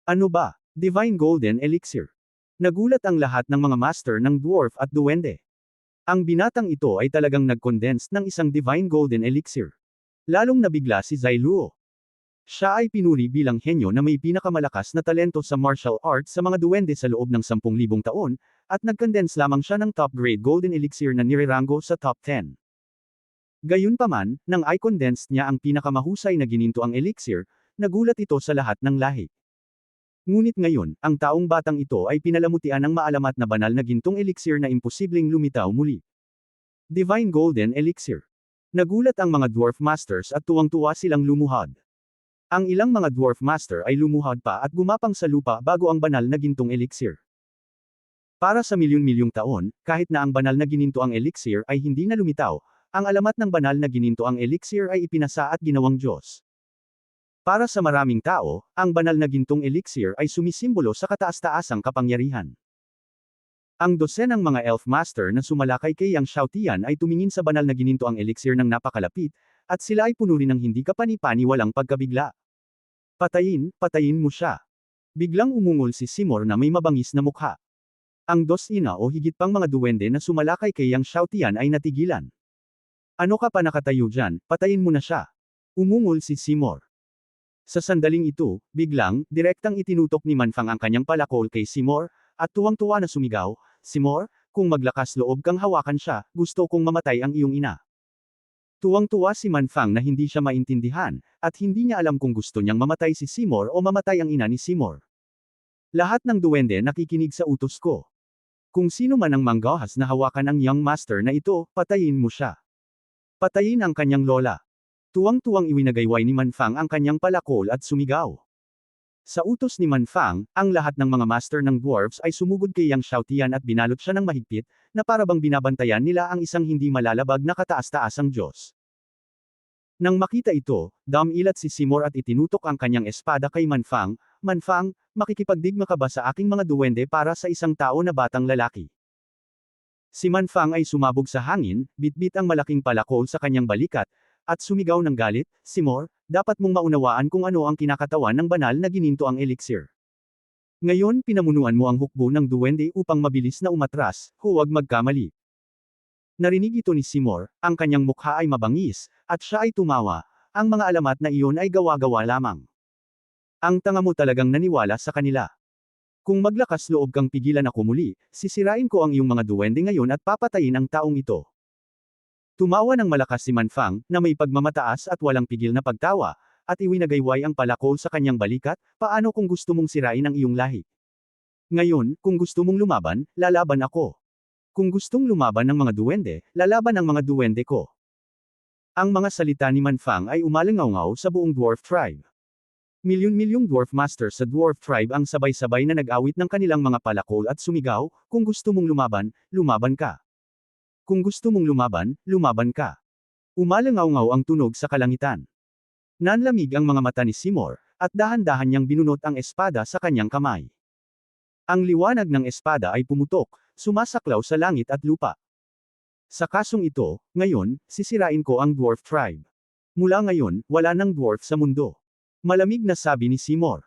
Ano ba? Divine Golden Elixir. Nagulat ang lahat ng mga master ng dwarf at duwende. Ang binatang ito ay talagang nag-condense ng isang Divine Golden Elixir. Lalong nabigla si Zai Luo. Siya ay pinuri bilang henyo na may pinakamalakas na talento sa martial arts sa mga duwende sa loob ng 10,000 taon, at nag-condense lamang siya ng top-grade Golden Elixir na nirerango sa top 10. Gayunpaman, nang i-condense niya ang pinakamahusay na gininto ang elixir, nagulat ito sa lahat ng lahi. Ngunit ngayon, ang taong batang ito ay pinalamutian ng maalamat na banal na gintong elixir na imposibleng lumitaw muli. Divine Golden Elixir. Nagulat ang mga dwarf masters at tuwang-tuwa silang lumuhod. Ang ilang mga dwarf master ay lumuhod pa at gumapang sa lupa bago ang banal na gintong elixir. Para sa milyon-milyong taon, kahit na ang banal na gininto ang elixir ay hindi na lumitaw, ang alamat ng banal na gininto ang elixir ay ipinasa at ginawang Diyos. Para sa maraming tao, ang banal na gintong elixir ay sumisimbolo sa kataas-taasang kapangyarihan. Ang dosenang mga elf master na sumalakay kay Yang Xiaotian ay tumingin sa banal na gininto ang elixir ng napakalapit, at sila ay puno rin ng hindi kapani-paniwalang pagkabigla. Patayin mo siya. Biglang umungol si Seymour na may mabangis na mukha. Ang dos-ina o higit pang mga duwende na sumalakay kay Yang Xiaotian ay natigilan. Ano ka pa nakatayo dyan, patayin mo na siya. Umungol si Seymour. Sa sandaling ito, biglang, direktang itinutok ni Manfang ang kanyang palakol kay Seymour, at tuwang-tuwa na sumigaw, Seymour, kung maglakas loob kang hawakan siya, gusto kong mamatay ang iyong ina. Tuwang-tuwa si Manfang na hindi siya maintindihan, at hindi niya alam kung gusto niyang mamatay si Seymour o mamatay ang ina ni Seymour. Lahat ng duwende nakikinig sa utos ko. Kung sino man ang manggahas na hawakan ang young master na ito, patayin mo siya. Patayin ang kanyang lola. Tuwang-tuwang iwinagayway ni Manfang ang kanyang palakol at sumigaw. Sa utos ni Manfang, ang lahat ng mga master ng dwarves ay sumugod kay Yang Xiaotian at binalot siya ng mahigpit, na parabang binabantayan nila ang isang hindi malalabag na kataas-taasang Diyos. Nang makita ito, dumilat si Seymour at itinutok ang kanyang espada kay Manfang, Manfang, makikipagdigma ka ba sa aking mga duwende para sa isang tao na batang lalaki? Si Manfang ay sumabog sa hangin, bitbit ang malaking palakol sa kanyang balikat, at sumigaw ng galit, Seymour, dapat mong maunawaan kung ano ang kinakatawan ng banal na gininto ang elixir. Ngayon pinamunuan mo ang hukbo ng duwende upang mabilis na umatras, huwag magkamali. Narinig ito ni Seymour, ang kanyang mukha ay mabangis, at siya ay tumawa, ang mga alamat na iyon ay gawa-gawa lamang. Ang tanga mo talagang naniwala sa kanila. Kung maglakas loob kang pigilan ako muli, sisirain ko ang iyong mga duwende ngayon at papatayin ang taong ito. Tumawa ng malakas si Manfang, na may pagmamataas at walang pigil na pagtawa, at iwinagayway ang palakol sa kanyang balikat, paano kung gusto mong sirain ang iyong lahi? Ngayon, kung gusto mong lumaban, lalaban ako. Kung gustong lumaban ng mga duwende, lalaban ang mga duwende ko. Ang mga salita ni Manfang ay umalingaw sa buong dwarf tribe. Milyon-milyong dwarf master sa dwarf tribe ang sabay-sabay na nag-awit ng kanilang mga palakol at sumigaw, kung gusto mong lumaban, lumaban ka. Kung gusto mong lumaban, lumaban ka. Umalingaw ang tunog sa kalangitan. Nanlamig ang mga mata ni Seymour, at dahan-dahan niyang binunot ang espada sa kanyang kamay. Ang liwanag ng espada ay pumutok, sumasaklaw sa langit at lupa. Sa kasong ito, ngayon, sisirain ko ang dwarf tribe. Mula ngayon, wala nang dwarf sa mundo. Malamig na sabi ni Seymour.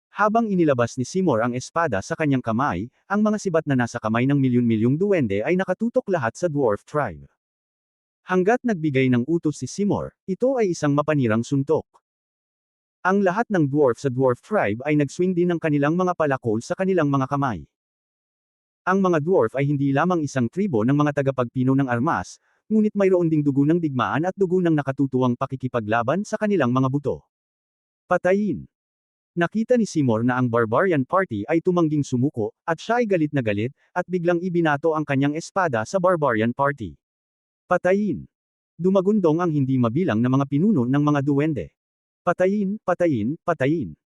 Habang inilabas ni Seymour ang espada sa kanyang kamay, ang mga sibat na nasa kamay ng milyon-milyong duwende ay nakatutok lahat sa dwarf tribe. Hanggat nagbigay ng utos si Seymour, ito ay isang mapanirang suntok. Ang lahat ng dwarf sa dwarf tribe ay nagswing din ng kanilang mga palakol sa kanilang mga kamay. Ang mga dwarf ay hindi lamang isang tribo ng mga tagapagpino ng armas, ngunit mayroon ding dugo ng digmaan at dugo ng nakatutuwang pakikipaglaban sa kanilang mga buto. Patayin. Nakita ni Seymour na ang Barbarian Party ay tumangging sumuko, at siya ay galit na galit, at biglang ibinato ang kanyang espada sa Barbarian Party. Patayin. Dumagundong ang hindi mabilang na mga pinuno ng mga duwende. Patayin, patayin, patayin.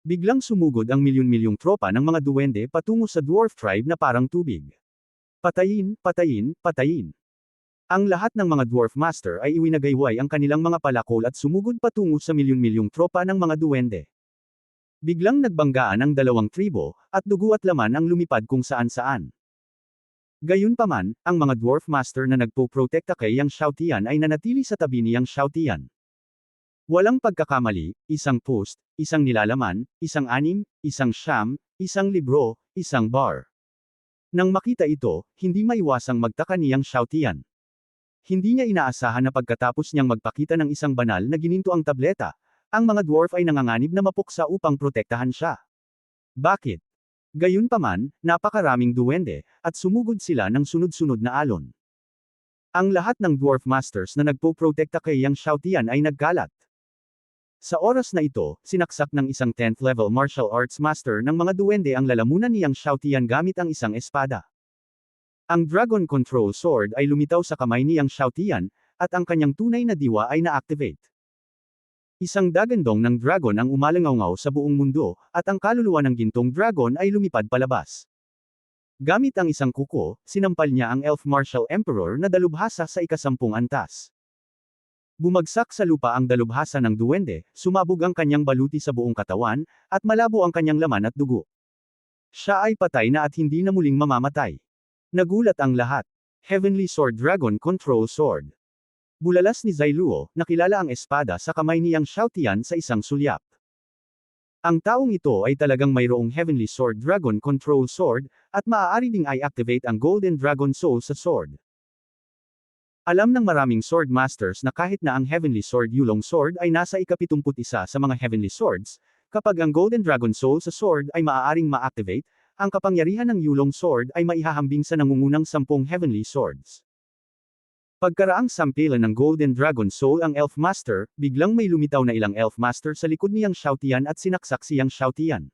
Biglang sumugod ang milyon-milyong tropa ng mga duwende patungo sa dwarf tribe na parang tubig. Patayin, patayin, patayin. Ang lahat ng mga dwarf master ay iwinagayway ang kanilang mga palakol at sumugod patungo sa milyon-milyong tropa ng mga duwende. Biglang nagbanggaan ang dalawang tribo, at dugo at laman ang lumipad kung saan-saan. Gayunpaman, ang mga dwarf master na nagpo-protekta kay Yang Xiaotian ay nanatili sa tabi ni Yang Xiaotian. Walang pagkakamali, isang post, isang nilalaman, isang anim, isang siyam, isang libro, isang bar. Nang makita ito, hindi maiwasang magtaka ni Yang Xiaotian. Hindi niya inaasahan na pagkatapos niyang magpakita ng isang banal na gininto ang tableta, ang mga dwarf ay nanganganib na mapuksa upang protektahan siya. Bakit? Gayunpaman, napakaraming duwende, at sumugod sila ng sunod-sunod na alon. Ang lahat ng dwarf masters na nagpo-protekta kay Yang Xiaotian ay nagkalat. Sa oras na ito, sinaksak ng isang 10th level martial arts master ng mga duwende ang lalamunan ni Yang Xiaotian gamit ang isang espada. Ang Dragon Control Sword ay lumitaw sa kamay ni Yang Xiaotian, at ang kanyang tunay na diwa ay na-activate. Isang dagandong ng dragon ang umalingaw sa buong mundo, at ang kaluluwa ng gintong dragon ay lumipad palabas. Gamit ang isang kuko, sinampal niya ang Elf Martial Emperor na dalubhasa sa ika-10 antas. Bumagsak sa lupa ang dalubhasa ng duwende, sumabog ang kanyang baluti sa buong katawan, at malabo ang kanyang laman at dugo. Siya ay patay na at hindi na muling mamamatay. Nagulat ang lahat. Heavenly Sword Dragon Control Sword. Bulalas ni Zailuo, nakilala ang espada sa kamay ni Yang Xiaotian sa isang sulyap. Ang taong ito ay talagang mayroong Heavenly Sword Dragon Control Sword, at maaari ding i-activate ang Golden Dragon Soul sa sword. Alam ng maraming sword masters na kahit na ang Heavenly Sword Yulong Sword ay nasa ika-71 sa mga Heavenly Swords, kapag ang Golden Dragon Soul sa sword ay maaaring ma-activate, ang kapangyarihan ng Yulong Sword ay maihahambing sa nangungunang 10 Heavenly Swords. Pagkaraang sampilan ng Golden Dragon Soul ang Elf Master, biglang may lumitaw na ilang Elf Master sa likod ni Yang Xiaotian at sinaksak si Yang Xiaotian.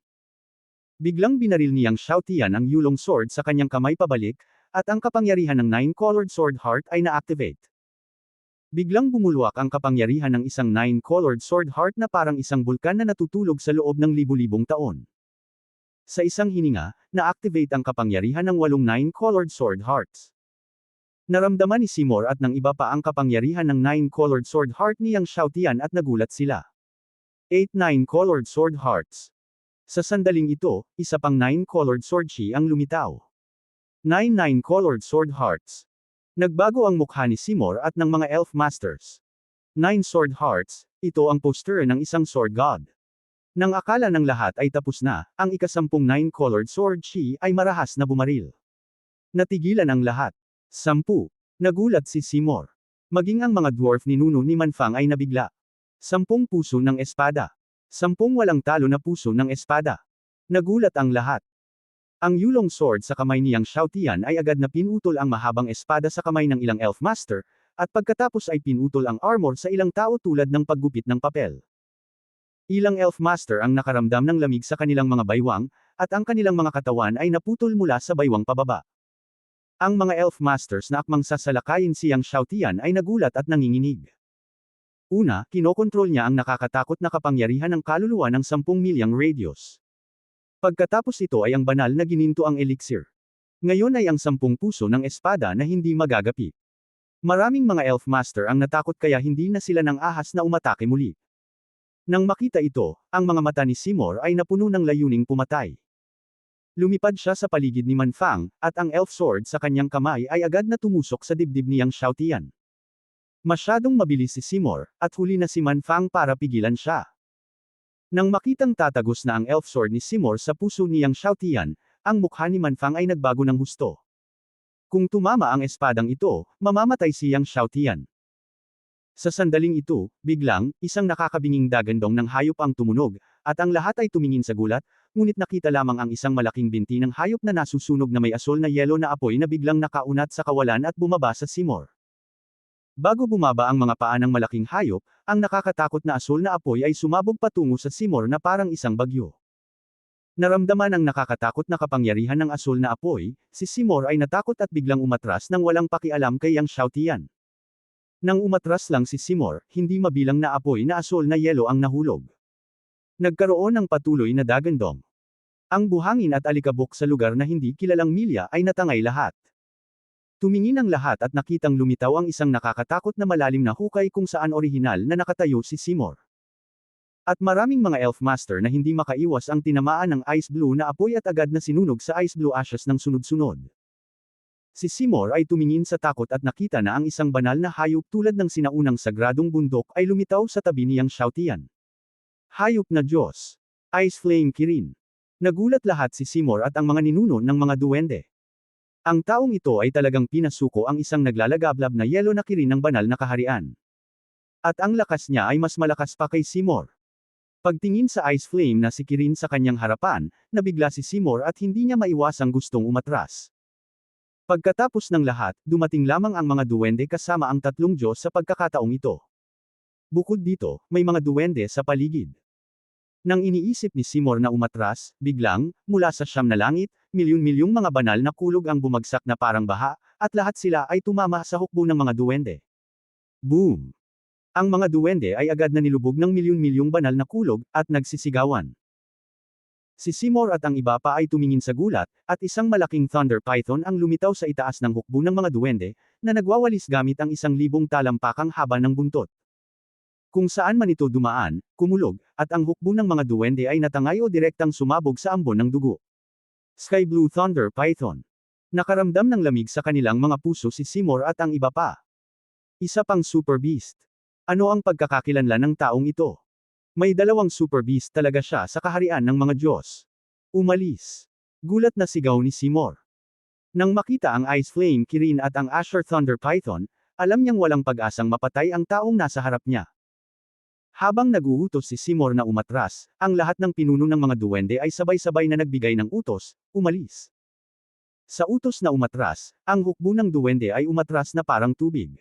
Biglang binaril ni Yang Xiaotian ang Yulong Sword sa kanyang kamay pabalik, at ang kapangyarihan ng Nine-Colored Sword Heart ay na-activate. Biglang bumulwak ang kapangyarihan ng isang Nine-Colored Sword Heart na parang isang bulkan na natutulog sa loob ng libu-libong taon. Sa isang hininga, na-activate ang kapangyarihan ng 8 Nine-Colored Sword Hearts. Naramdaman ni Seymour at ng iba pa ang kapangyarihan ng Nine-Colored Sword Heart ni Yang Xiaotian at nagulat sila. 8 Nine-Colored Sword Hearts. Sa sandaling ito, isa pang Nine-Colored Sword Chi ang lumitaw. Nine Colored Sword Hearts. Nagbago ang mukha ni Seymour at ng mga Elf Masters. 9 Sword Hearts, ito ang poster ng isang Sword God. Nang akala ng lahat ay tapos na, ang ikasampung 9 Colored Sword Chi ay marahas na bumaril. Natigilan ang lahat. 10. Nagulat si Seymour. Maging ang mga dwarf ni Nuno ni Manfang ay nabigla. 10 puso ng espada. 10 walang talo na puso ng espada. Nagulat ang lahat. Ang yulong sword sa kamay niyang Xiaotian ay agad na pinutol ang mahabang espada sa kamay ng ilang Elf Master, at pagkatapos ay pinutol ang armor sa ilang tao tulad ng paggupit ng papel. Ilang Elf Master ang nakaramdam ng lamig sa kanilang mga baywang, at ang kanilang mga katawan ay naputol mula sa baywang pababa. Ang mga Elf Masters na akmang sasalakayin siyang Xiaotian ay nagulat at nanginginig. Una, kinokontrol niya ang nakakatakot na kapangyarihan ng kaluluwa ng 10 milyang radios. Pagkatapos ito ay ang banal na gininto ang elixir. Ngayon ay ang 10 puso ng espada na hindi magagapi. Maraming mga Elf Master ang natakot kaya hindi na sila ng ahas na umatake muli. Nang makita ito, ang mga mata ni Seymour ay napuno ng layuning pumatay. Lumipad siya sa paligid ni Manfang, at ang Elf Sword sa kanyang kamay ay agad na tumusok sa dibdib niyang Xiaotian. Masyadong mabilis si Seymour, at huli na si Manfang para pigilan siya. Nang makitang tatagos na ang Elf Sword ni Seymour sa puso niyang Xiaotian, ang mukha ni Manfang ay nagbago ng husto. Kung tumama ang espadang ito, mamamatay siyang Xiaotian. Sa sandaling ito, biglang, isang nakakabinging dagandong ng hayop ang tumunog, at ang lahat ay tumingin sa gulat, ngunit nakita lamang ang isang malaking binti ng hayop na nasusunog na may asol na yelo na apoy na biglang nakaunat sa kawalan at bumaba sa Seymour. Bago bumaba ang mga paa ng malaking hayop, ang nakakatakot na asol na apoy ay sumabog patungo sa Seymour na parang isang bagyo. Naramdaman ang nakakatakot na kapangyarihan ng asol na apoy, si Seymour ay natakot at biglang umatras nang walang pakialam kay Yang Xiaotian. Nang umatras lang si Seymour, hindi mabilang na apoy na asol na yelo ang nahulog. Nagkaroon ng patuloy na dagandong. Ang buhangin at alikabok sa lugar na hindi kilalang milya ay natangay lahat. Tumingin ang lahat at nakitang lumitaw ang isang nakakatakot na malalim na hukay kung saan orihinal na nakatayo si Seymour. At maraming mga Elf Master na hindi makaiwas ang tinamaan ng Ice Blue na apoy at agad na sinunog sa Ice Blue ashes ng sunod-sunod. Si Seymour ay tumingin sa takot at nakita na ang isang banal na hayop tulad ng sinaunang sagradong bundok ay lumitaw sa tabi niyang Xiaotian. Hayop na Diyos. Ice Flame Kirin. Nagulat lahat si Seymour at ang mga ninuno ng mga duwende. Ang taong ito ay talagang pinasuko ang isang naglalagablab na yelo na kirin ng banal na kaharian. At ang lakas niya ay mas malakas pa kay Seymour. Pagtingin sa Ice Flame na si Kirin sa kanyang harapan, nabigla si Seymour at hindi niya maiwasang gustong umatras. Pagkatapos ng lahat, dumating lamang ang mga duwende kasama ang 3 Diyos sa pagkakataong ito. Bukod dito, may mga duwende sa paligid. Nang iniisip ni Seymour na umatras, biglang, mula sa 9 na langit, milyon-milyong mga banal na kulog ang bumagsak na parang baha, at lahat sila ay tumama sa hukbo ng mga duwende. Boom! Ang mga duwende ay agad na nilubog ng milyon-milyong banal na kulog, at nagsisigawan. Si Seymour at ang iba pa ay tumingin sa gulat, at isang malaking Thunder Python ang lumitaw sa itaas ng hukbo ng mga duwende, na nagwawalis gamit ang 1,000 talampakang haba ng buntot. Kung saan man ito dumaan, kumulog, at ang hukbo ng mga duwende ay natangay o direktang sumabog sa ambon ng dugo. Sky Blue Thunder Python. Nakaramdam ng lamig sa kanilang mga puso si Seymour at ang iba pa. Isa pang Super Beast. Ano ang pagkakakilanlan ng taong ito? May 2 Super Beast talaga siya sa kaharian ng mga Diyos. Umalis. Gulat na sigaw ni Seymour. Nang makita ang Ice Flame Kirin at ang Azure Thunder Python, alam niyang walang pag-asang mapatay ang taong nasa harap niya. Habang naguutos si Seymour na umatras, ang lahat ng pinuno ng mga duwende ay sabay-sabay na nagbigay ng utos, umalis. Sa utos na umatras, ang hukbo ng duwende ay umatras na parang tubig.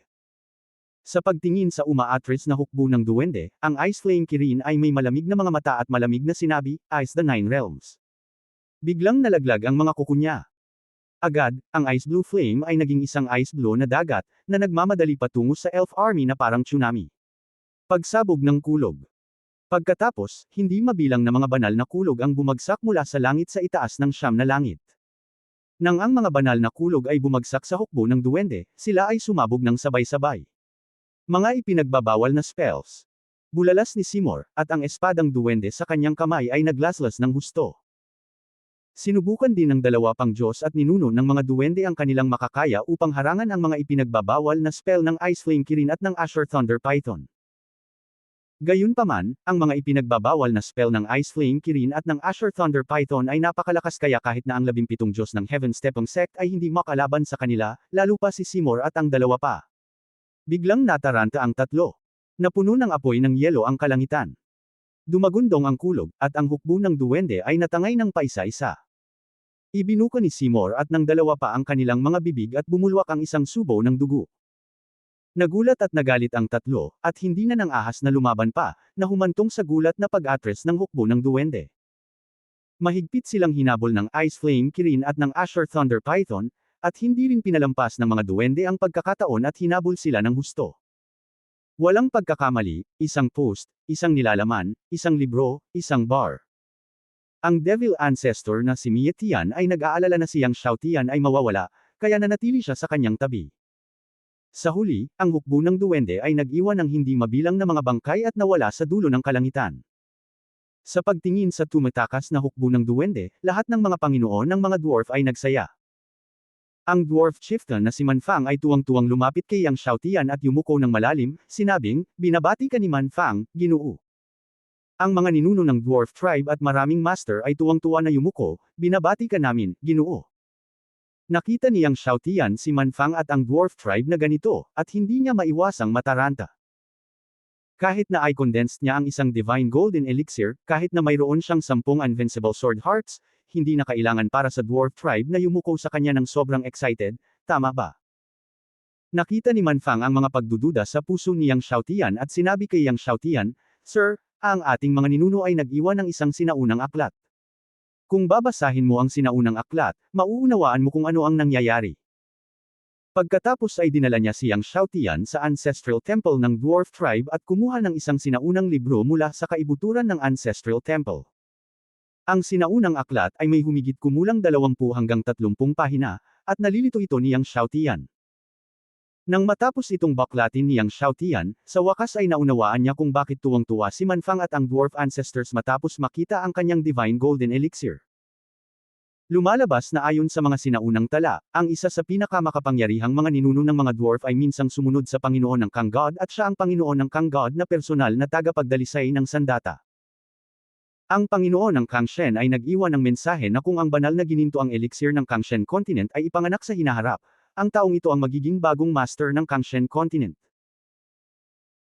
Sa pagtingin sa umaatras na hukbo ng duwende, ang Ice Flame Kirin ay may malamig na mga mata at malamig na sinabi, Ice the 9 Realms. Biglang nalaglag ang mga kuko niya. Agad, ang Ice Blue Flame ay naging isang ice blue na dagat, na nagmamadali patungo sa Elf Army na parang tsunami. Pagsabog ng kulog. Pagkatapos, hindi mabilang na mga banal na kulog ang bumagsak mula sa langit sa itaas ng 9 na langit. Nang ang mga banal na kulog ay bumagsak sa hukbo ng duwende, sila ay sumabog ng sabay-sabay. Mga ipinagbabawal na spells. Bulalas ni Seymour, at ang espadang duwende sa kanyang kamay ay naglaslas ng husto. Sinubukan din ng dalawa pang Diyos at ninuno ng mga duwende ang kanilang makakaya upang harangan ang mga ipinagbabawal na spell ng Ice Flame Kirin at ng Azure Thunder Python. Gayunpaman, ang mga ipinagbabawal na spell ng Ice Flame Kirin at ng Azure Thunder Python ay napakalakas kaya kahit na ang 17 Diyos ng Heaven Stepang Sect ay hindi makalaban sa kanila, lalo pa si Seymour at ang dalawa pa. Biglang nataranta ang tatlo. Napuno ng apoy ng yelo ang kalangitan. Dumagundong ang kulog, at ang hukbo ng duwende ay natangay ng paisa-isa. Ibinuka ni Seymour at ng dalawa pa ang kanilang mga bibig at bumulwak ang isang subo ng dugo. Nagulat at nagalit ang tatlo, at hindi na nang ahas na lumaban pa, na humantong sa gulat na pag-atres ng hukbo ng duwende. Mahigpit silang hinabol ng Ice Flame Kirin at ng Azure Thunder Python, at hindi rin pinalampas ng mga duwende ang pagkakataon at hinabol sila ng husto. Walang pagkakamali, isang post, isang nilalaman, isang libro, isang bar. Ang Devil Ancestor na si Mia Tian ay nag-aalala na siyang Xiao Tian ay mawawala, kaya nanatili siya sa kanyang tabi. Sa huli, ang hukbo ng duwende ay nag-iwan ng hindi mabilang na mga bangkay at nawala sa dulo ng kalangitan. Sa pagtingin sa tumatakas na hukbo ng duwende, lahat ng mga Panginoon ng mga dwarf ay nagsaya. Ang dwarf chieftain na si Manfang ay tuwang-tuwang lumapit kay Yang Xiaotian at yumuko ng malalim, sinabing, "Binabati ka ni Manfang, Ginoo." Ang mga ninuno ng dwarf tribe at maraming master ay tuwang-tuwa na yumuko, "Binabati ka namin, Ginoo." Nakita ni Yang Xiaotian si Manfang at ang dwarf tribe na ganito, at hindi niya maiwasang mataranta. Kahit na i-condensed niya ang isang divine golden elixir, kahit na mayroon siyang 10 invincible sword hearts, hindi na kailangan para sa dwarf tribe na yumuko sa kanya ng sobrang excited, tama ba? Nakita ni Manfang ang mga pagdududa sa puso ni Yang Xiaotian at sinabi kay Yang Xiaotian, "Sir, ang ating mga ninuno ay nag-iwan ng isang sinaunang aklat. Kung babasahin mo ang sinaunang aklat, mauunawaan mo kung ano ang nangyayari." Pagkatapos ay dinala niya si Yang Xiaotian sa Ancestral Temple ng Dwarf Tribe at kumuha ng isang sinaunang libro mula sa kaibuturan ng Ancestral Temple. Ang sinaunang aklat ay may humigit kumulang 20 hanggang 30 pahina, at nalilito ito ni Yang Xiaotian. Nang matapos itong baklatin ni Yang Xiaotian, sa wakas ay naunawaan niya kung bakit tuwang-tuwa si Manfang at ang dwarf ancestors matapos makita ang kanyang divine golden elixir. Lumalabas na ayon sa mga sinaunang tala, ang isa sa pinakamakapangyarihang mga ninuno ng mga dwarf ay minsang sumunod sa Panginoon ng Kang God at siya ang Panginoon ng Kang God na personal na tagapagdalisay ng sandata. Ang Panginoon ng Kangshen ay nag-iwan ng mensahe na kung ang banal na gininto ang elixir ng Kangshen continent ay ipanganak sa hinaharap, ang taong ito ang magiging bagong master ng Kangshen continent.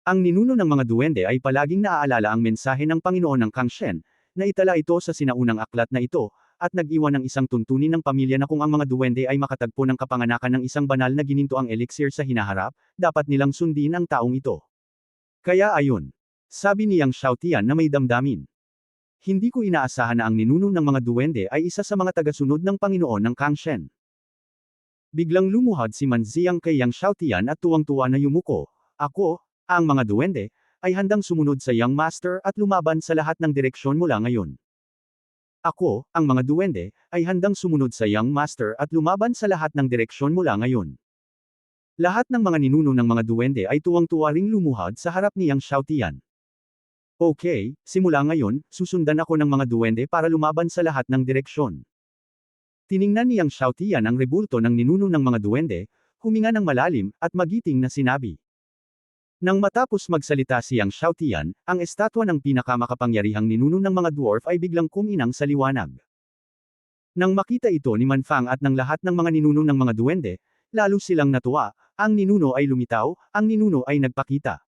Ang ninuno ng mga duwende ay palaging naaalala ang mensahe ng Panginoon ng Kangshen, na itala ito sa sinaunang aklat na ito, at nag-iwan ng isang tuntunin ng pamilya na kung ang mga duwende ay makatagpo ng kapanganakan ng isang banal na gininto ang elixir sa hinaharap, dapat nilang sundin ang taong ito. Kaya ayon. Sabi ni Yang Xiaotian na may damdamin. Hindi ko inaasahan na ang ninuno ng mga duwende ay isa sa mga tagasunod ng Panginoon ng Kangshen. Biglang lumuhad si Manziang kay Yang Xiaotian at tuwang-tuwa na yumuko, "Ako, ang mga duwende, ay handang sumunod sa Young Master at lumaban sa lahat ng direksyon mula ngayon." Ako, ang mga duwende, ay handang sumunod sa Young Master at lumaban sa lahat ng direksyon mula ngayon. Lahat ng mga ninuno ng mga duwende ay tuwang-tuwa ring lumuhad sa harap ni Yang Xiaotian. "Okay, simula ngayon, susundan ako ng mga duwende para lumaban sa lahat ng direksyon." Tiningnan ni Yang Xiaotian ang rebulto ng ninuno ng mga duwende, huminga ng malalim, at magiting na sinabi. Nang matapos magsalita si Yang Xiaotian, ang estatwa ng pinakamakapangyarihang ninuno ng mga dwarf ay biglang kuminang sa liwanag. Nang makita ito ni Manfang at ng lahat ng mga ninuno ng mga duwende, lalo silang natuwa, ang ninuno ay lumitaw, ang ninuno ay nagpakita.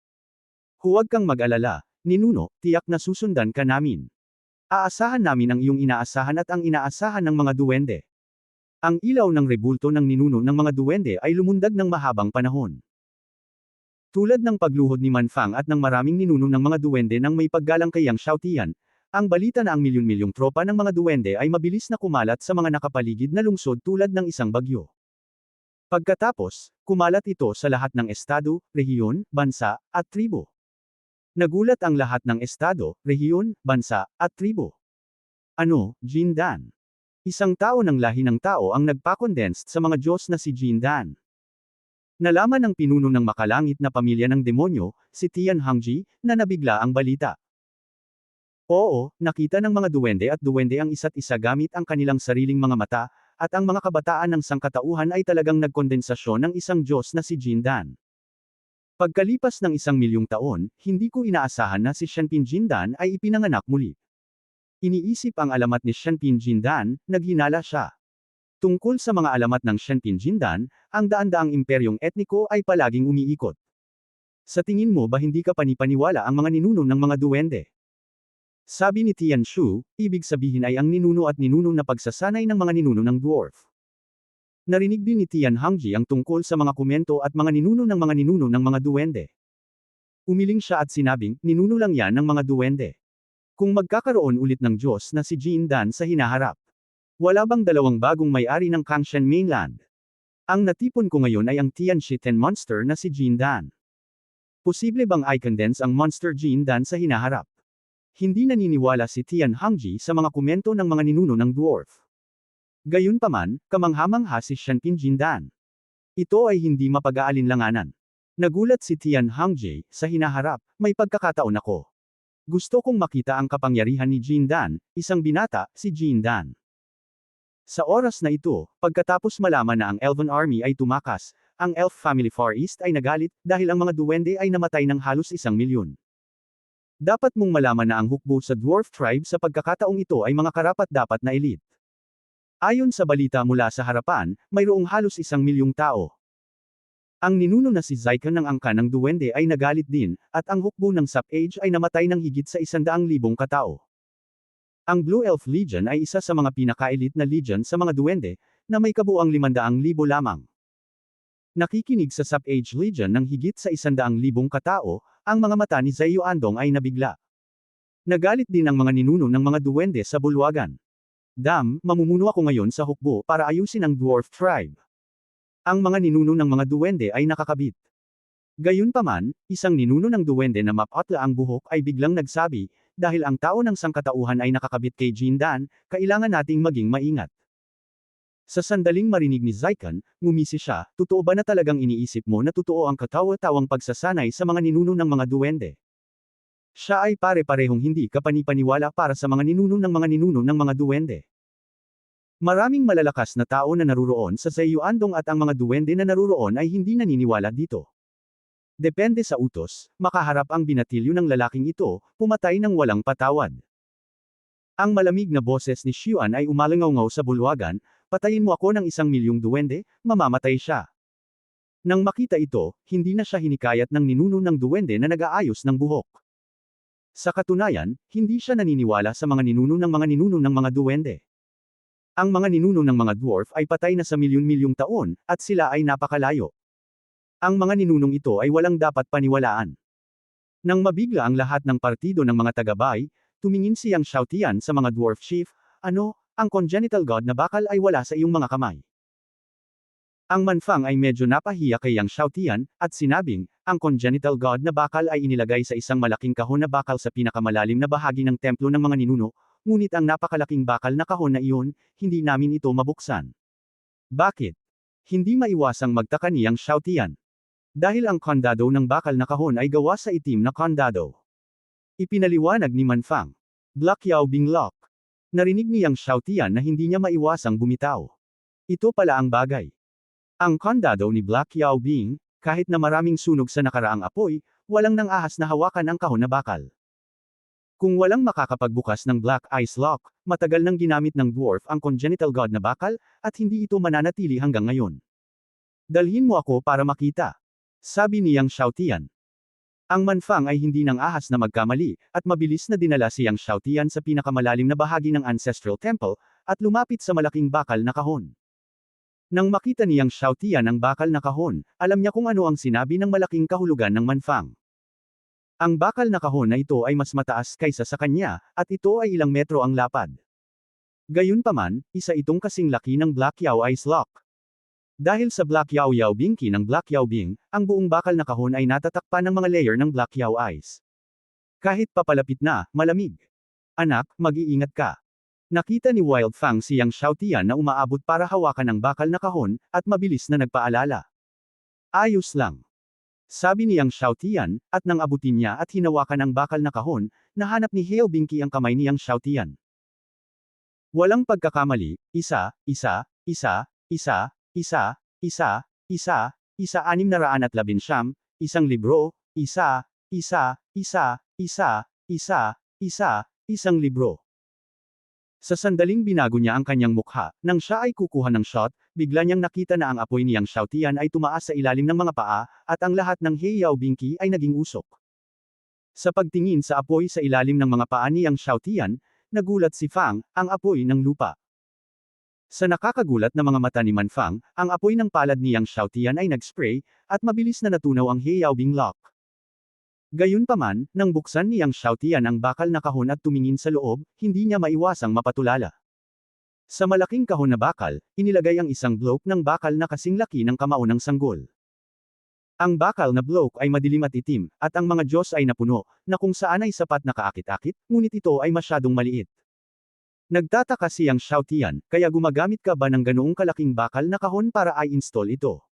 "Huwag kang mag-alala, ninuno, tiyak na susundan ka namin. Aasahan namin ang iyong inaasahan at ang inaasahan ng mga duwende." Ang ilaw ng rebulto ng ninuno ng mga duwende ay lumundag ng mahabang panahon. Tulad ng pagluhod ni Manfang at ng maraming ninuno ng mga duwende nang may paggalang kay Yang Xiaotian, ang balita na ang milyon-milyong tropa ng mga duwende ay mabilis na kumalat sa mga nakapaligid na lungsod tulad ng isang bagyo. Pagkatapos, kumalat ito sa lahat ng estado, rehiyon, bansa, at tribo. Nagulat ang lahat ng estado, rehiyon, bansa, at tribo. Ano, Jindan? Isang tao ng lahi ng tao ang nagpa-condensed sa mga Diyos na si Jindan. Nalaman ng pinuno ng makalangit na pamilya ng demonyo, si Tian Hongji, na nabigla ang balita. Oo, nakita ng mga duwende at duwende ang isa't isa gamit ang kanilang sariling mga mata, at ang mga kabataan ng sangkatauhan ay talagang nagkondensasyon ng isang Diyos na si Jindan. Pagkalipas ng 1,000,000 taon, hindi ko inaasahan na si Shenpin Jindan ay ipinanganak muli. Iniisip ang alamat ni Shenpin Jindan, naghinala siya. Tungkol sa mga alamat ng Shenpin Jindan, ang daan-daang imperyong etniko ay palaging umiikot. Sa tingin mo ba hindi ka panipaniwala ang mga ninuno ng mga duwende? Sabi ni Tian Shu, ibig sabihin ay ang ninuno at ninuno na pagsasanay ng mga ninuno ng dwarf. Narinig din ni Tian Hongji ang tungkol sa mga komento at mga ninuno ng mga ninuno ng mga duwende. Umiling siya at sinabing, ninuno lang yan ng mga duwende. Kung magkakaroon ulit ng Diyos na si Jindan sa hinaharap. Wala bang dalawang bagong may-ari ng Kangshan Mainland? Ang natipon ko ngayon ay ang Tianshiten monster na si Jindan. Posible bang i-condense ang monster Jindan sa hinaharap? Hindi naniniwala si Tian Hongji sa mga komento ng mga ninuno ng dwarf. Gayunpaman, kamangha-mangha si Shenpin Jindan. Ito ay hindi mapag-aalinlanganan. Nagulat si Tian Hongji, sa hinaharap, may pagkakataon ako. Gusto kong makita ang kapangyarihan ni Jindan, isang binata, si Jindan. Sa oras na ito, pagkatapos malaman na ang Elven Army ay tumakas, ang Elf Family Far East ay nagalit, dahil ang mga duwende ay namatay ng halos 1,000,000. Dapat mong malaman na ang hukbo sa Dwarf Tribe sa pagkakataong ito ay mga karapat-dapat na elite. Ayon sa balita mula sa harapan, mayroong halos 1,000,000 tao. Ang ninuno na si Zykan ng angka ng duwende ay nagalit din, at ang hukbo ng Sap-Age ay namatay ng higit sa 100,000 katao. Ang Blue Elf Legion ay isa sa mga pinaka-elite na legion sa mga duwende, na may kabuang 500,000 lamang. Nakikinig sa Sap-Age Legion ng higit sa 100,000 katao, ang mga mata ni Zaiyu Andong ay nabigla. Nagalit din ang mga ninuno ng mga duwende sa bulwagan. Mamumuno ako ngayon sa hukbo para ayusin ang Dwarf Tribe. Ang mga ninuno ng mga duwende ay nakakabit. Gayunpaman, isang ninuno ng duwende na mapatla ang buhok ay biglang nagsabi, dahil ang tao ng sangkatauhan ay nakakabit kay Jindan, kailangan nating maging maingat. Sa sandaling marinig ni Zykan, ngumisi siya, totoo ba na talagang iniisip mo na totoo ang katawa-tawang pagsasanay sa mga ninuno ng mga duwende? Siya ay pare-parehong hindi kapanipaniwala para sa mga ninuno ng mga ninuno ng mga duwende. Maraming malalakas na tao na naruroon sa Zaiyu Andong at ang mga duwende na naruroon ay hindi naniniwala dito. Depende sa utos, makaharap ang binatilyo ng lalaking ito, pumatay ng walang patawad. Ang malamig na boses ni Xiuan ay umalangaw sa bulwagan, patayin mo ako ng 1,000,000 duwende, mamamatay siya. Nang makita ito, hindi na siya hinikayat ng ninuno ng duwende na nag-aayos ng buhok. Sa katunayan, hindi siya naniniwala sa mga ninuno ng mga ninuno ng mga duwende. Ang mga ninuno ng mga dwarf ay patay na sa milyon-milyong taon, at sila ay napakalayo. Ang mga ninunong ito ay walang dapat paniwalaan. Nang mabigla ang lahat ng partido ng mga tagabay, tumingin si Yang Xiaotian sa mga dwarf chief, ang congenital god na bakal ay wala sa iyong mga kamay. Ang manfang ay medyo napahiya kay Yang Xiaotian, at sinabing, ang congenital god na bakal ay inilagay sa isang malaking kahon na bakal sa pinakamalalim na bahagi ng templo ng mga ninuno, ngunit ang napakalaking bakal na kahon na iyon, hindi namin ito mabuksan. Bakit? Hindi maiwasang magtaka ni Yang Xiaotian. Dahil ang kondado ng bakal na kahon ay gawa sa itim na kondado. Ipinaliwanag ni Manfang. Black Yao Bing Lock. Narinig ni Yang Xiaotian na hindi niya maiwasang bumitaw. Ito pala ang bagay. Ang kondado ni Black Yao Bing, kahit na maraming sunog sa nakaraang apoy, walang nang ahas na hawakan ang kahon na bakal. Kung walang makakapagbukas ng Black Ice Lock, matagal nang ginamit ng dwarf ang congenital god na bakal, at hindi ito mananatili hanggang ngayon. Dalhin mo ako para makita. Sabi ni Yang Xiaotian. Ang manfang ay hindi nang ahas na magkamali, at mabilis na dinala si Yang Xiaotian sa pinakamalalim na bahagi ng Ancestral Temple, at lumapit sa malaking bakal na kahon. Nang makita ni Yang Xiaotian ang bakal na kahon, alam niya kung ano ang sinabi ng malaking kahulugan ng manfang. Ang bakal na kahon na ito ay mas mataas kaysa sa kanya, at ito ay ilang metro ang lapad. Gayunpaman, isa itong kasing laki ng Black Yao Ice Lock. Dahil sa Black Yao Yao Bing Qi ng Black Yao Bing, ang buong bakal na kahon ay natatakpan ng mga layer ng Black Yao Ice. Kahit papalapit na, malamig. Anak, mag-iingat ka. Nakita ni Wild Fang si Yang Xiaotian na umaabot para hawakan ang bakal na kahon, at mabilis na nagpaalala. Ayos lang. Sabi ni Yang Xiaotian, at nang abutin niya at hinawakan ang bakal na kahon, nahanap ni Heo Binki ang kamay ni Yang Xiaotian. Walang pagkakamali, isa, 619, isang libro, isang libro. Sa sandaling binago niya ang kanyang mukha, nang siya ay kukuha ng shot, bigla niyang nakita na ang apoy ni Yang Xiaotian ay tumaas sa ilalim ng mga paa, at ang lahat ng Heiao Binki ay naging usok. Sa pagtingin sa apoy sa ilalim ng mga paa ni Yang Xiaotian, nagulat si Fang, ang apoy ng lupa. Sa nakakagulat na mga mata ni Manfang, ang apoy ng palad ni Yang Xiaotian ay nag-spray, at mabilis na natunaw ang Heiao Bing Lock. Gayunpaman, nang buksan ni Yang Xiaotian ang bakal na kahon at tumingin sa loob, hindi niya maiwasang mapatulala. Sa malaking kahon na bakal, inilagay ang isang bloke ng bakal na kasing laki ng kamao ng sanggol. Ang bakal na bloke ay madilim at itim, at ang mga Diyos ay napuno, na kung saan ay sapat na kaakit-akit, ngunit ito ay masyadong maliit. Nagtataka si Yang Xiaotian, kaya gumagamit ka ba ng ganoong kalaking bakal na kahon para i-install ito?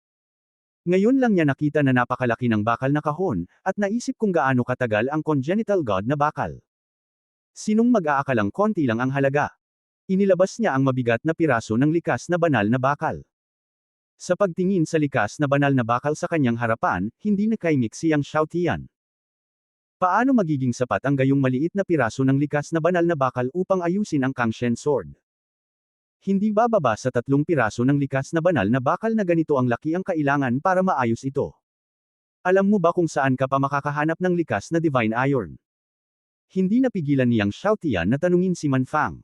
Ngayon lang niya nakita na napakalaki ng bakal na kahon, at naisip kung gaano katagal ang congenital god na bakal. Sinong mag-aakalang konti lang ang halaga? Inilabas niya ang mabigat na piraso ng likas na banal na bakal. Sa pagtingin sa likas na banal na bakal sa kanyang harapan, hindi nakaimik si Yang Xiaotian. Paano magiging sapat ang gayong maliit na piraso ng likas na banal na bakal upang ayusin ang Kangshen sword? Hindi bababa sa 3 piraso ng likas na banal na bakal na ganito ang laki ang kailangan para maayos ito. Alam mo ba kung saan ka pa makakahanap ng likas na divine iron? Hindi napigilan ni Yang Xiaotian na tanungin si Manfang.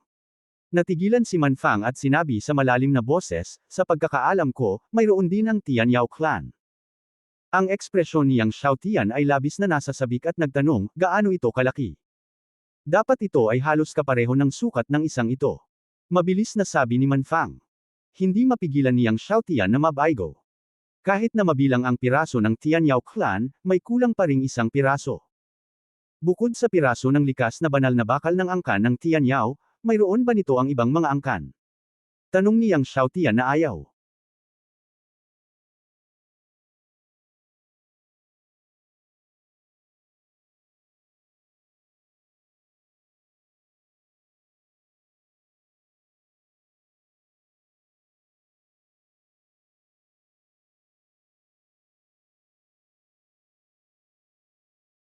Natigilan si Manfang at sinabi sa malalim na boses, sa pagkakaalam ko, mayroon din ang Tianyao clan. Ang ekspresyon ni Yang Xiaotian ay labis na nasasabik at nagtanong, gaano ito kalaki? Dapat ito ay halos kapareho ng sukat ng isang ito. Mabilis na sabi ni Manfang. Hindi mapigilan ni Yang Xiaotian na mabaygo. Kahit na mabilang ang piraso ng Tianyao clan, may kulang pa ring isang piraso. Bukod sa piraso ng likas na banal na bakal ng angkan ng Tianyao, mayroon ba nito ang ibang mga angkan? Tanong ni Yang Xiaotian na ayaw.